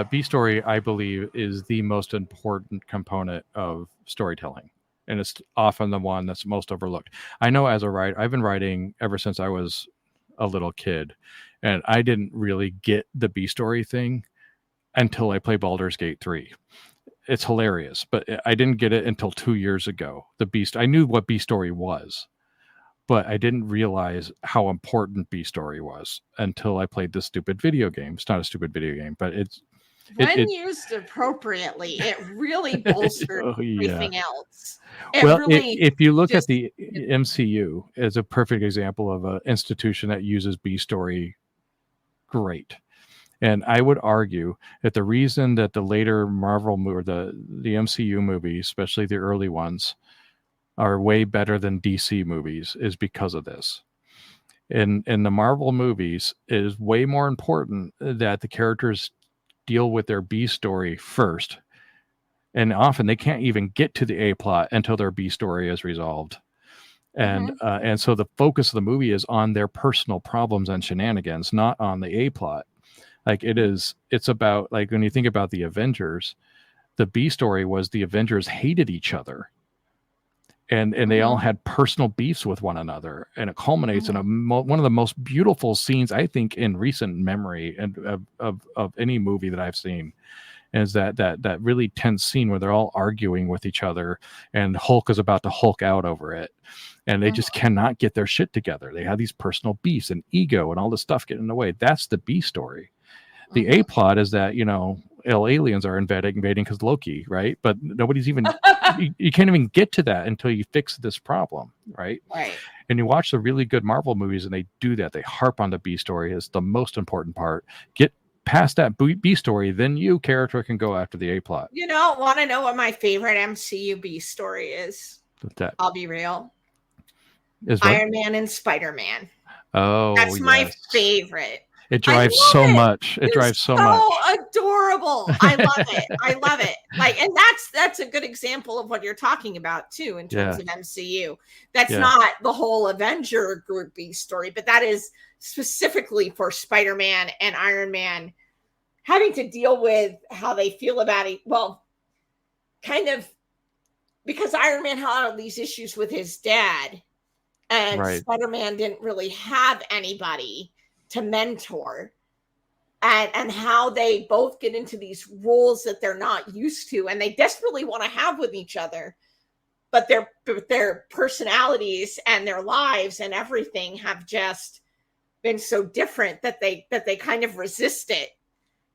B story, I believe, is the most important component of storytelling, and it's often the one that's most overlooked. I know as a writer, I've been writing ever since I was a little kid, and I didn't really get the B story thing until I played Baldur's Gate 3. It's hilarious, but I didn't get it until 2 years ago. I knew what B story was, but I didn't realize how important B story was until I played this stupid video game. It's not a stupid video game, but when used appropriately, it really bolstered everything else. If you look at the MCU as a perfect example of an institution that uses B story, great. And I would argue that the reason that the later Marvel or the MCU movies, especially the early ones, are way better than DC movies is because of this. In the Marvel movies, it is way more important that the characters deal with their B story first. And often they can't even get to the A plot until their B story is resolved. And so the focus of the movie is on their personal problems and shenanigans, not on the A plot. Like it's about, like, when you think about the Avengers, the B story was the Avengers hated each other. And they all had personal beefs with one another, and it culminates in one of the most beautiful scenes, I think, in recent memory and of any movie that I've seen, is that really tense scene where they're all arguing with each other, and Hulk is about to Hulk out over it, and they just cannot get their shit together. They have these personal beefs and ego and all this stuff getting in the way. That's the B story. The A plot is that aliens are invading because Loki, right? But nobody's even you can't even get to that until you fix this problem, right? Right. And you watch the really good Marvel movies, and they do that. They harp on the B story as the most important part. Get past that B story, then you character can go after the A plot. Want to know what my favorite MCU B story is? What's that? I'll be real. Is Iron Man and Spider-Man. Oh, that's my favorite. It drives so much. It drives so much. Adorable. I love it. I love it. Like, and that's a good example of what you're talking about too, in terms of MCU. That's not the whole Avenger Group B story, but that is specifically for Spider-Man and Iron Man having to deal with how they feel about it. Well, kind of because Iron Man had all these issues with his dad, and Spider-Man didn't really have anybody to mentor, and how they both get into these roles that they're not used to and they desperately want to have with each other, but their personalities and their lives and everything have just been so different that they kind of resist it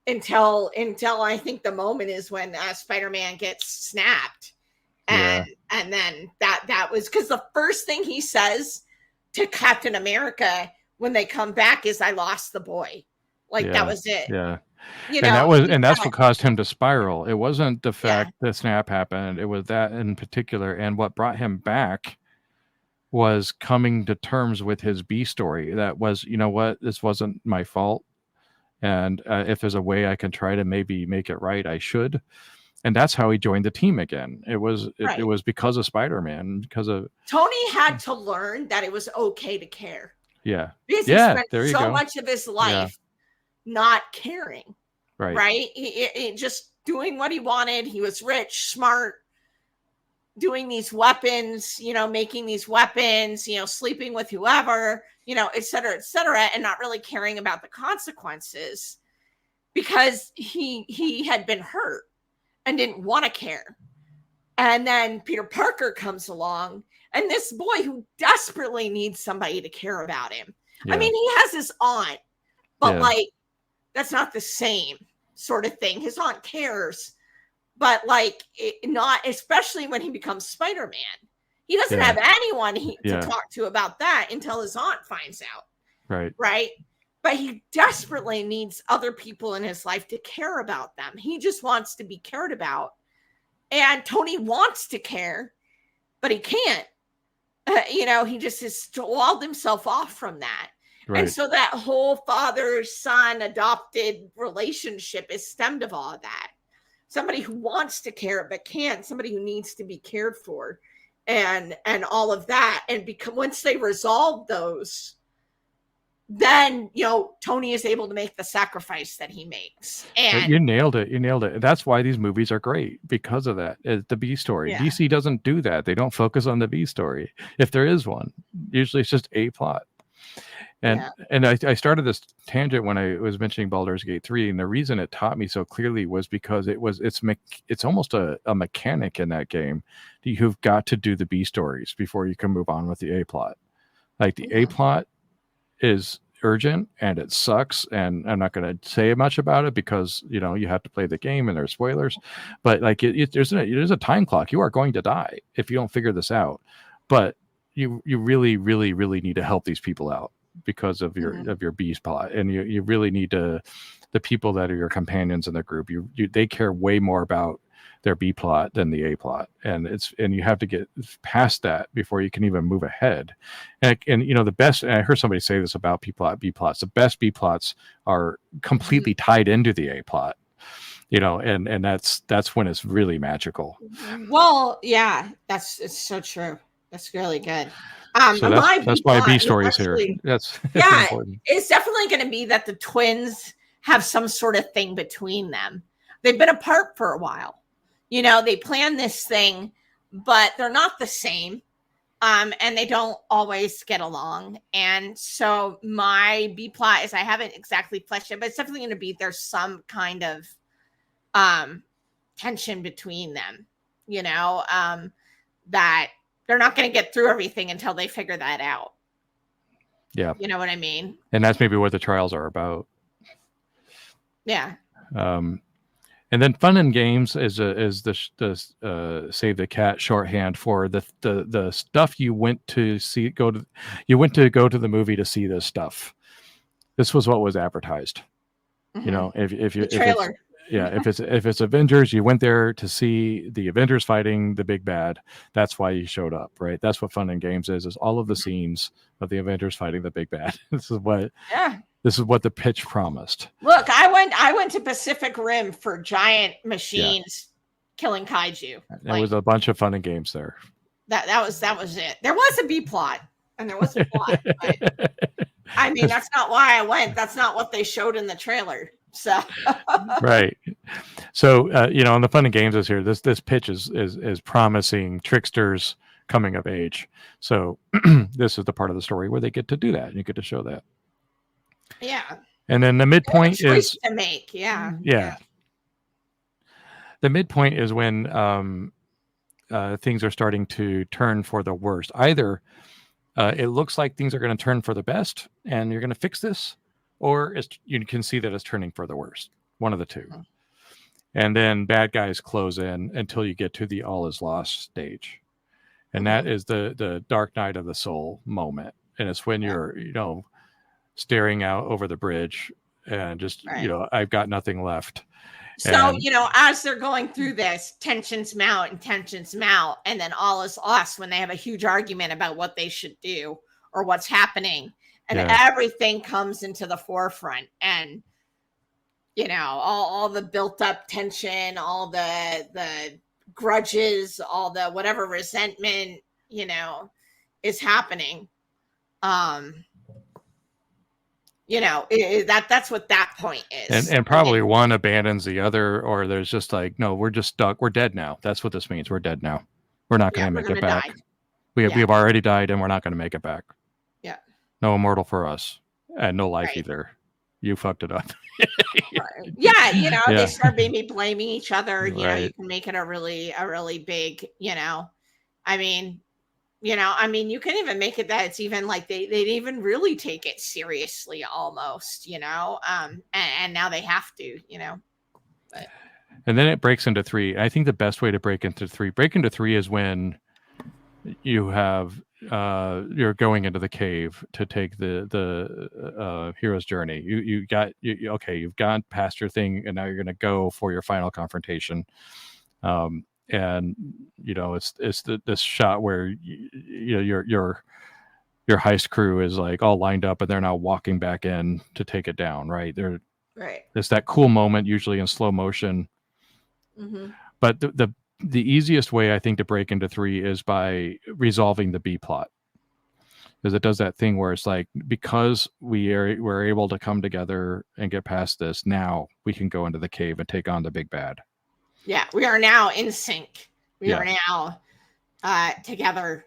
until I think the moment is when Spider-Man gets snapped And then that was because the first thing he says to Captain America when they come back is, "I lost the boy." Like that was it. Yeah. You And know, that's what caused him to spiral. It wasn't the fact Yeah. that snap happened. It was that in particular. And what brought him back was coming to terms with his B story. That was, you know what, this wasn't my fault. And if there's a way I can try to maybe make it right, I should. And that's how he joined the team again. It was because of Spider-Man, because of Tony had to learn that it was okay to care. Yeah. Because he spent so much of his life not caring. Right? He just doing what he wanted. He was rich, smart, doing these weapons, you know, making these weapons, you know, sleeping with whoever, you know, et cetera, and not really caring about the consequences because he had been hurt and didn't want to care. And then Peter Parker comes along, and this boy who desperately needs somebody to care about him. Yeah. I mean, he has his aunt, but like, that's not the same sort of thing. His aunt cares, but like not, especially when he becomes Spider-Man. He doesn't have anyone to talk to about that until his aunt finds out. Right. But he desperately needs other people in his life to care about them. He just wants to be cared about. And Tony wants to care, but he can't. You know, he just has walled himself off from that. Right. And so that whole father-son adopted relationship is stemmed of all of that. Somebody who wants to care but can't, somebody who needs to be cared for, and all of that. And once they resolve those, then, you know, Tony is able to make the sacrifice that he makes. And you nailed it. That's why these movies are great, because of that. It's the B story. Yeah. DC doesn't do that. They don't focus on the B story. If there is one, usually it's just a plot. And I started this tangent when I was mentioning Baldur's Gate 3, and the reason it taught me so clearly was because it's almost a mechanic in that game. You've got to do the B stories before you can move on with the A plot. Like the A plot is urgent and it sucks, and I'm not going to say much about it because, you know, you have to play the game and there's spoilers, but like there's a time clock. You are going to die if you don't figure this out, but you really, really, really need to help these people out because of your B plot, and you really need the people that are your companions in the group. They care way more about their B plot than the A plot, and you have to get past that before you can even move ahead. And you know, the best, and I heard somebody say this about B plots, the best B plots are completely tied into the A plot, you know, and that's when it's really magical. Well, yeah, it's so true. That's really good. So that's why B story is here. That's important. It's definitely going to be that the twins have some sort of thing between them. They've been apart for a while. You know, they plan this thing, but they're not the same. And they don't always get along. And so my B plot is, I haven't exactly fleshed it, but it's definitely going to be, there's some kind of tension between them, you know, that they're not going to get through everything until they figure that out. Yeah. You know what I mean? And that's maybe what the trials are about. Yeah. And then fun and games is the Save the Cat shorthand for the stuff you went to see, go to the movie to see this stuff. This was what was advertised. You know, if trailer. If it's Avengers, you went there to see the Avengers fighting the big bad. That's why you showed up, right? That's what fun and games is all of the scenes of the Avengers fighting the big bad. This is what the pitch promised. Look, I went to Pacific Rim for giant machines killing kaiju. There was a bunch of fun and games there. That was it. There was a B plot and there was a plot. But, I mean, that's not why I went. That's not what they showed in the trailer. So right. So you know, and the fun and games is here. This pitch is promising tricksters coming of age. So this is the part of the story where they get to do that, and you get to show that. Yeah. And then the midpoint is to make. Yeah. The midpoint is when things are starting to turn for the worst. Either it looks like things are going to turn for the best, and you're going to fix this, or you can see that it's turning for the worst. One of the two. And then bad guys close in until you get to the all is lost stage. And that is the dark night of the soul moment. And it's when you're, staring out over the bridge and just, I've got nothing left. So, as they're going through this, tensions mount and tensions mount. And then all is lost when they have a huge argument about what they should do or what's happening. And everything comes into the forefront. And, all the built up tension, all the grudges, all the whatever resentment, is happening. That's what that point is. And probably one abandons the other, or there's just like, no, we're just stuck. We're dead now. That's what this means. We're dead now. We're not going to make it back. We have already died and we're not going to make it back. Yeah. No immortal for us and no life either. You fucked it up. Right. Yeah. They start maybe blaming each other. You can make it a really big, you can even make it that it's even like they even really take it seriously almost, and now they have to, but. And then it breaks into three. I think the best way to break into three is when you have, you're going into the cave to take the hero's journey. You've gone past your thing and now you're going to go for your final confrontation. And it's this shot where your heist crew is like all lined up and they're now walking back in to take it down, right? It's that cool moment, usually in slow motion. Mm-hmm. But the easiest way I think to break into three is by resolving the B plot, because it does that thing where it's like, because we're able to come together and get past this, now we can go into the cave and take on the big bad. Yeah, we are now in sync. We are now together.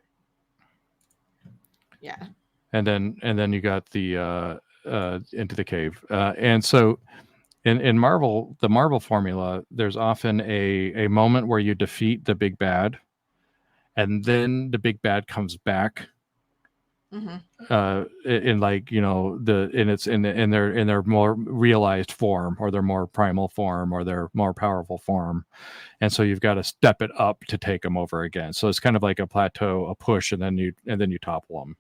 Yeah. And then you got the into the cave. And so in Marvel, the Marvel formula, there's often a moment where you defeat the big bad, and then the big bad comes back. Mm-hmm. In like, it's in their more realized form, or their more primal form, or their more powerful form, and so you've got to step it up to take them over again. So it's kind of like a plateau, a push, and then you topple them.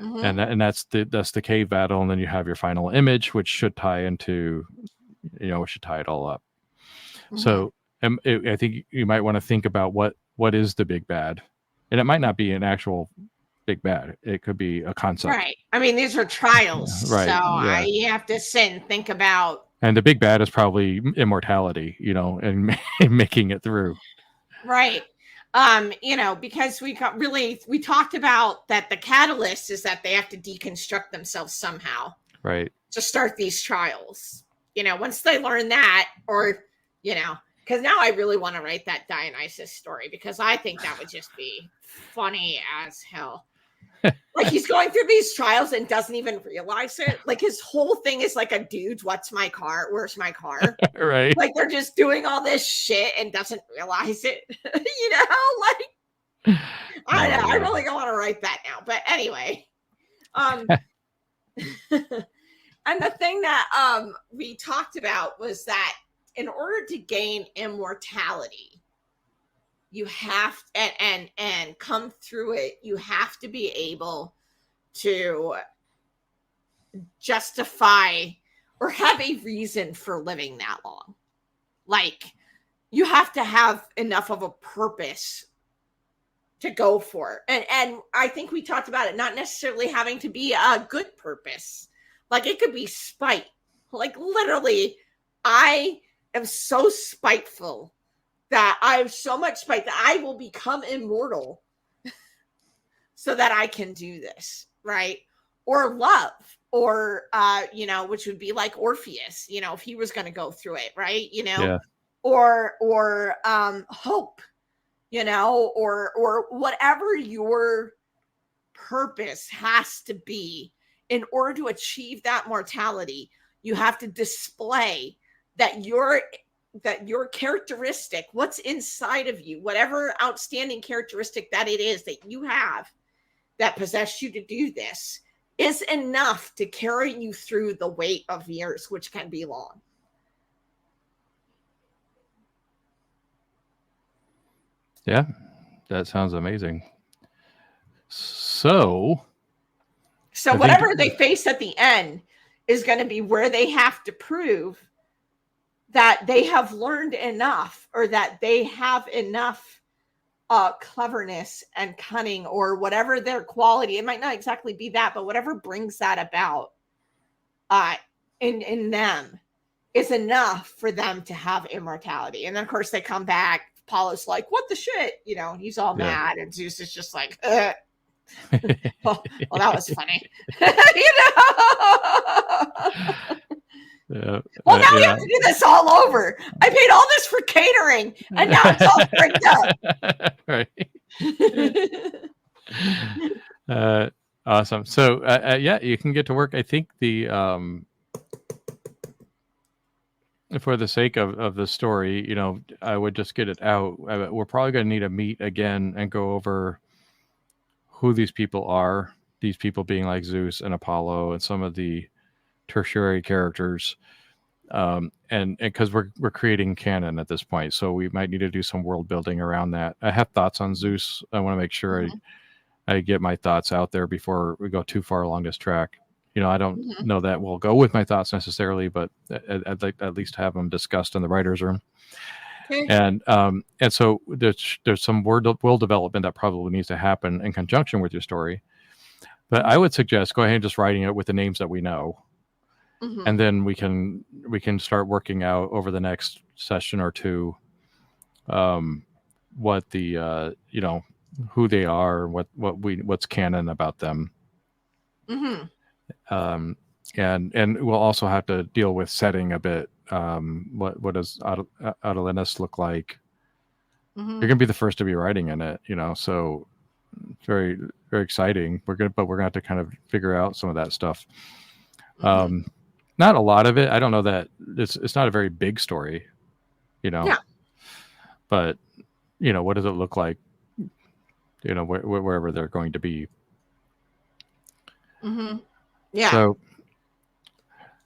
Mm-hmm. And that's the cave battle, and then you have your final image, which should tie into, should tie it all up. Mm-hmm. So I think you might want to think about what is the big bad, and it might not be an actual big bad. It could be a concept. Right. I mean, these are trials. Right. So you have to sit and think about. And the big bad is probably immortality, and making it through. Right. Because we talked about that the catalyst is that they have to deconstruct themselves somehow. Right. To start these trials. Once they learn that, or, because now I really want to write that Dionysus story, because I think that would just be funny as hell. Like, he's going through these trials and doesn't even realize it. Like, his whole thing is like a dude, where's my car? Right. Like, they're just doing all this shit and doesn't realize it. I know. I really don't want to write that now. But anyway. And the thing that we talked about was that in order to gain immortality, you have and come through it, you have to be able to justify or have a reason for living that long. Like, you have to have enough of a purpose to go for it. And I think we talked about it not necessarily having to be a good purpose. Like, it could be spite. Like, literally, I am so spiteful that I have so much spite that I will become immortal so that I can do this, right? Or love, or, which would be like Orpheus, if he was going to go through it, right? Or hope, or whatever your purpose has to be. In order to achieve that mortality, you have to display that your characteristic, what's inside of you, whatever outstanding characteristic that it is that you have that possessed you to do this, is enough to carry you through the weight of years, which can be long. Yeah, that sounds amazing. So I think whatever they face at the end is going to be where they have to prove that they have learned enough, or that they have enough cleverness and cunning, or whatever their quality. It might not exactly be that, but whatever brings that about in them is enough for them to have immortality. And then of course they come back. Apollo's like, "What the shit?" He's all mad, and Zeus is just like, well, that was funny. Well, now we have to do this all over. I paid all this for catering, and now it's all freaked up. Right. Awesome. So yeah, you can get to work. I think the for the sake of the story, I would just get it out. We're probably going to need to meet again and go over who these people are. These people being like Zeus and Apollo and some of the tertiary characters. And because we're creating canon at this point, so we might need to do some world building around that. I have thoughts on Zeus. I want to make sure I get my thoughts out there before we go too far along this track. I don't know that we'll go with my thoughts necessarily, but I'd like to at least have them discussed in the writers' room. Okay. And so there's some world development that probably needs to happen in conjunction with your story. But I would suggest go ahead and just writing it with the names that we know. And then we can start working out over the next session or two what the who they are, what's canon about them. And we'll also have to deal with setting a bit. What does Adolinus look like? You're gonna be the first to be writing in it, so it's very, very exciting. We're gonna have to kind of figure out some of that stuff. Not a lot of it. I don't know that it's not a very big story, Yeah. But what does it look like? Wherever they're going to be. Yeah.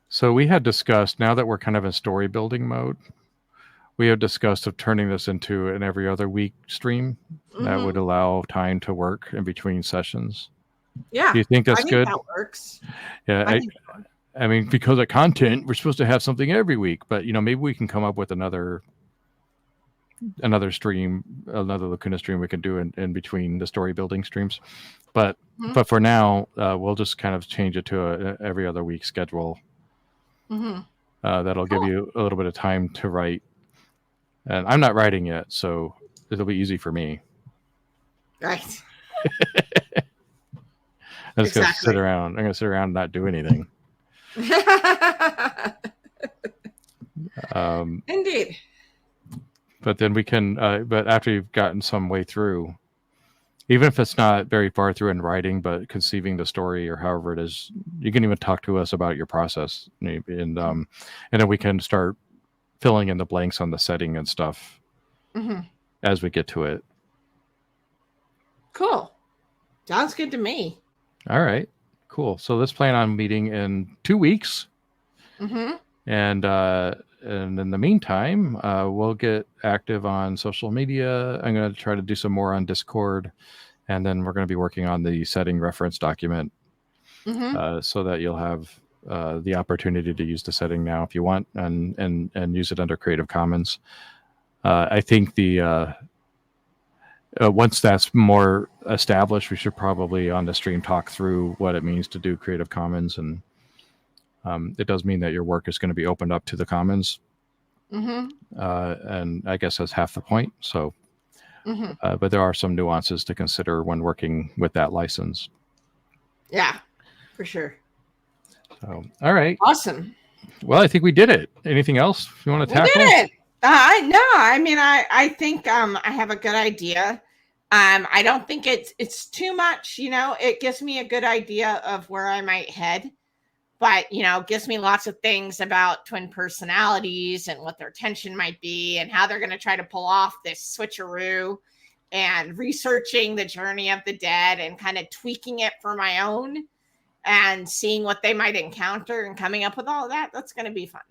So we had discussed, now that we're kind of in story building mode, we have discussed of turning this into an every other week stream that would allow time to work in between sessions. Yeah. Do you think that's good? That works. Yeah. I mean, because of content, we're supposed to have something every week, but maybe we can come up with another stream, another Lacuna stream we can do in between the story building streams. But for now, we'll just kind of change it to a every other week schedule. That'll give you a little bit of time to write. And I'm not writing yet, so it'll be easy for me. Right. I'm just gonna sit around. I'm gonna sit around and not do anything. Indeed. But then we can. But after you've gotten some way through, even if it's not very far through in writing, but conceiving the story or however it is, you can even talk to us about your process, and then we can start filling in the blanks on the setting and stuff as we get to it. Cool. Sounds good to me. All right. Cool. So let's plan on meeting in 2 weeks. And in the meantime, we'll get active on social media. I'm going to try to do some more on Discord. And then we're going to be working on the setting reference document so that you'll have the opportunity to use the setting now if you want and use it under Creative Commons. I think once that's more established, we should probably on the stream talk through what it means to do Creative Commons. And it does mean that your work is going to be opened up to the Commons. And I guess that's half the point. So, but there are some nuances to consider when working with that license. Yeah, for sure. So, all right. Awesome. Well, I think we did it. Anything else you want to tackle? We did it. No, I mean, I think I have a good idea. I don't think it's too much, it gives me a good idea of where I might head, but, gives me lots of things about twin personalities and what their tension might be and how they're going to try to pull off this switcheroo, and researching the journey of the dead and kind of tweaking it for my own and seeing what they might encounter and coming up with all of that. That's going to be fun.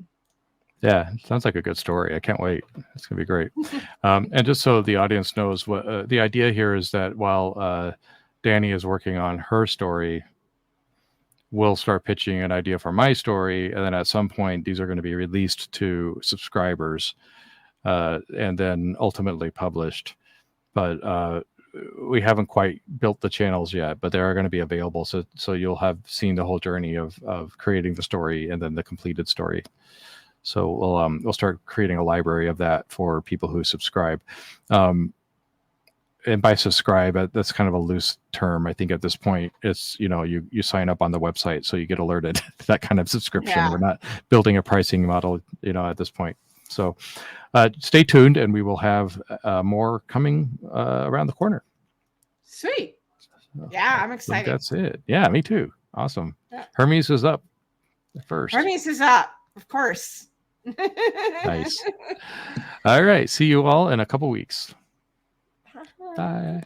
Yeah, it sounds like a good story. I can't wait. It's gonna be great. And just so the audience knows, what the idea here is that while Dannie is working on her story, we'll start pitching an idea for my story, and then at some point, these are going to be released to subscribers, and then ultimately published. But we haven't quite built the channels yet, but they are going to be available. So you'll have seen the whole journey of creating the story and then the completed story. So we'll start creating a library of that for people who subscribe. And by subscribe, that's kind of a loose term. I think at this point, it's, you sign up on the website, so you get alerted. That kind of subscription. Yeah. We're not building a pricing model, at this point. So stay tuned, and we will have more coming around the corner. Sweet. Yeah, I'm I think excited. that's it. Yeah, me too. Awesome. Yeah. Hermes is up first. Hermes is up, of course. Nice. All right. See you all in a couple weeks. Bye.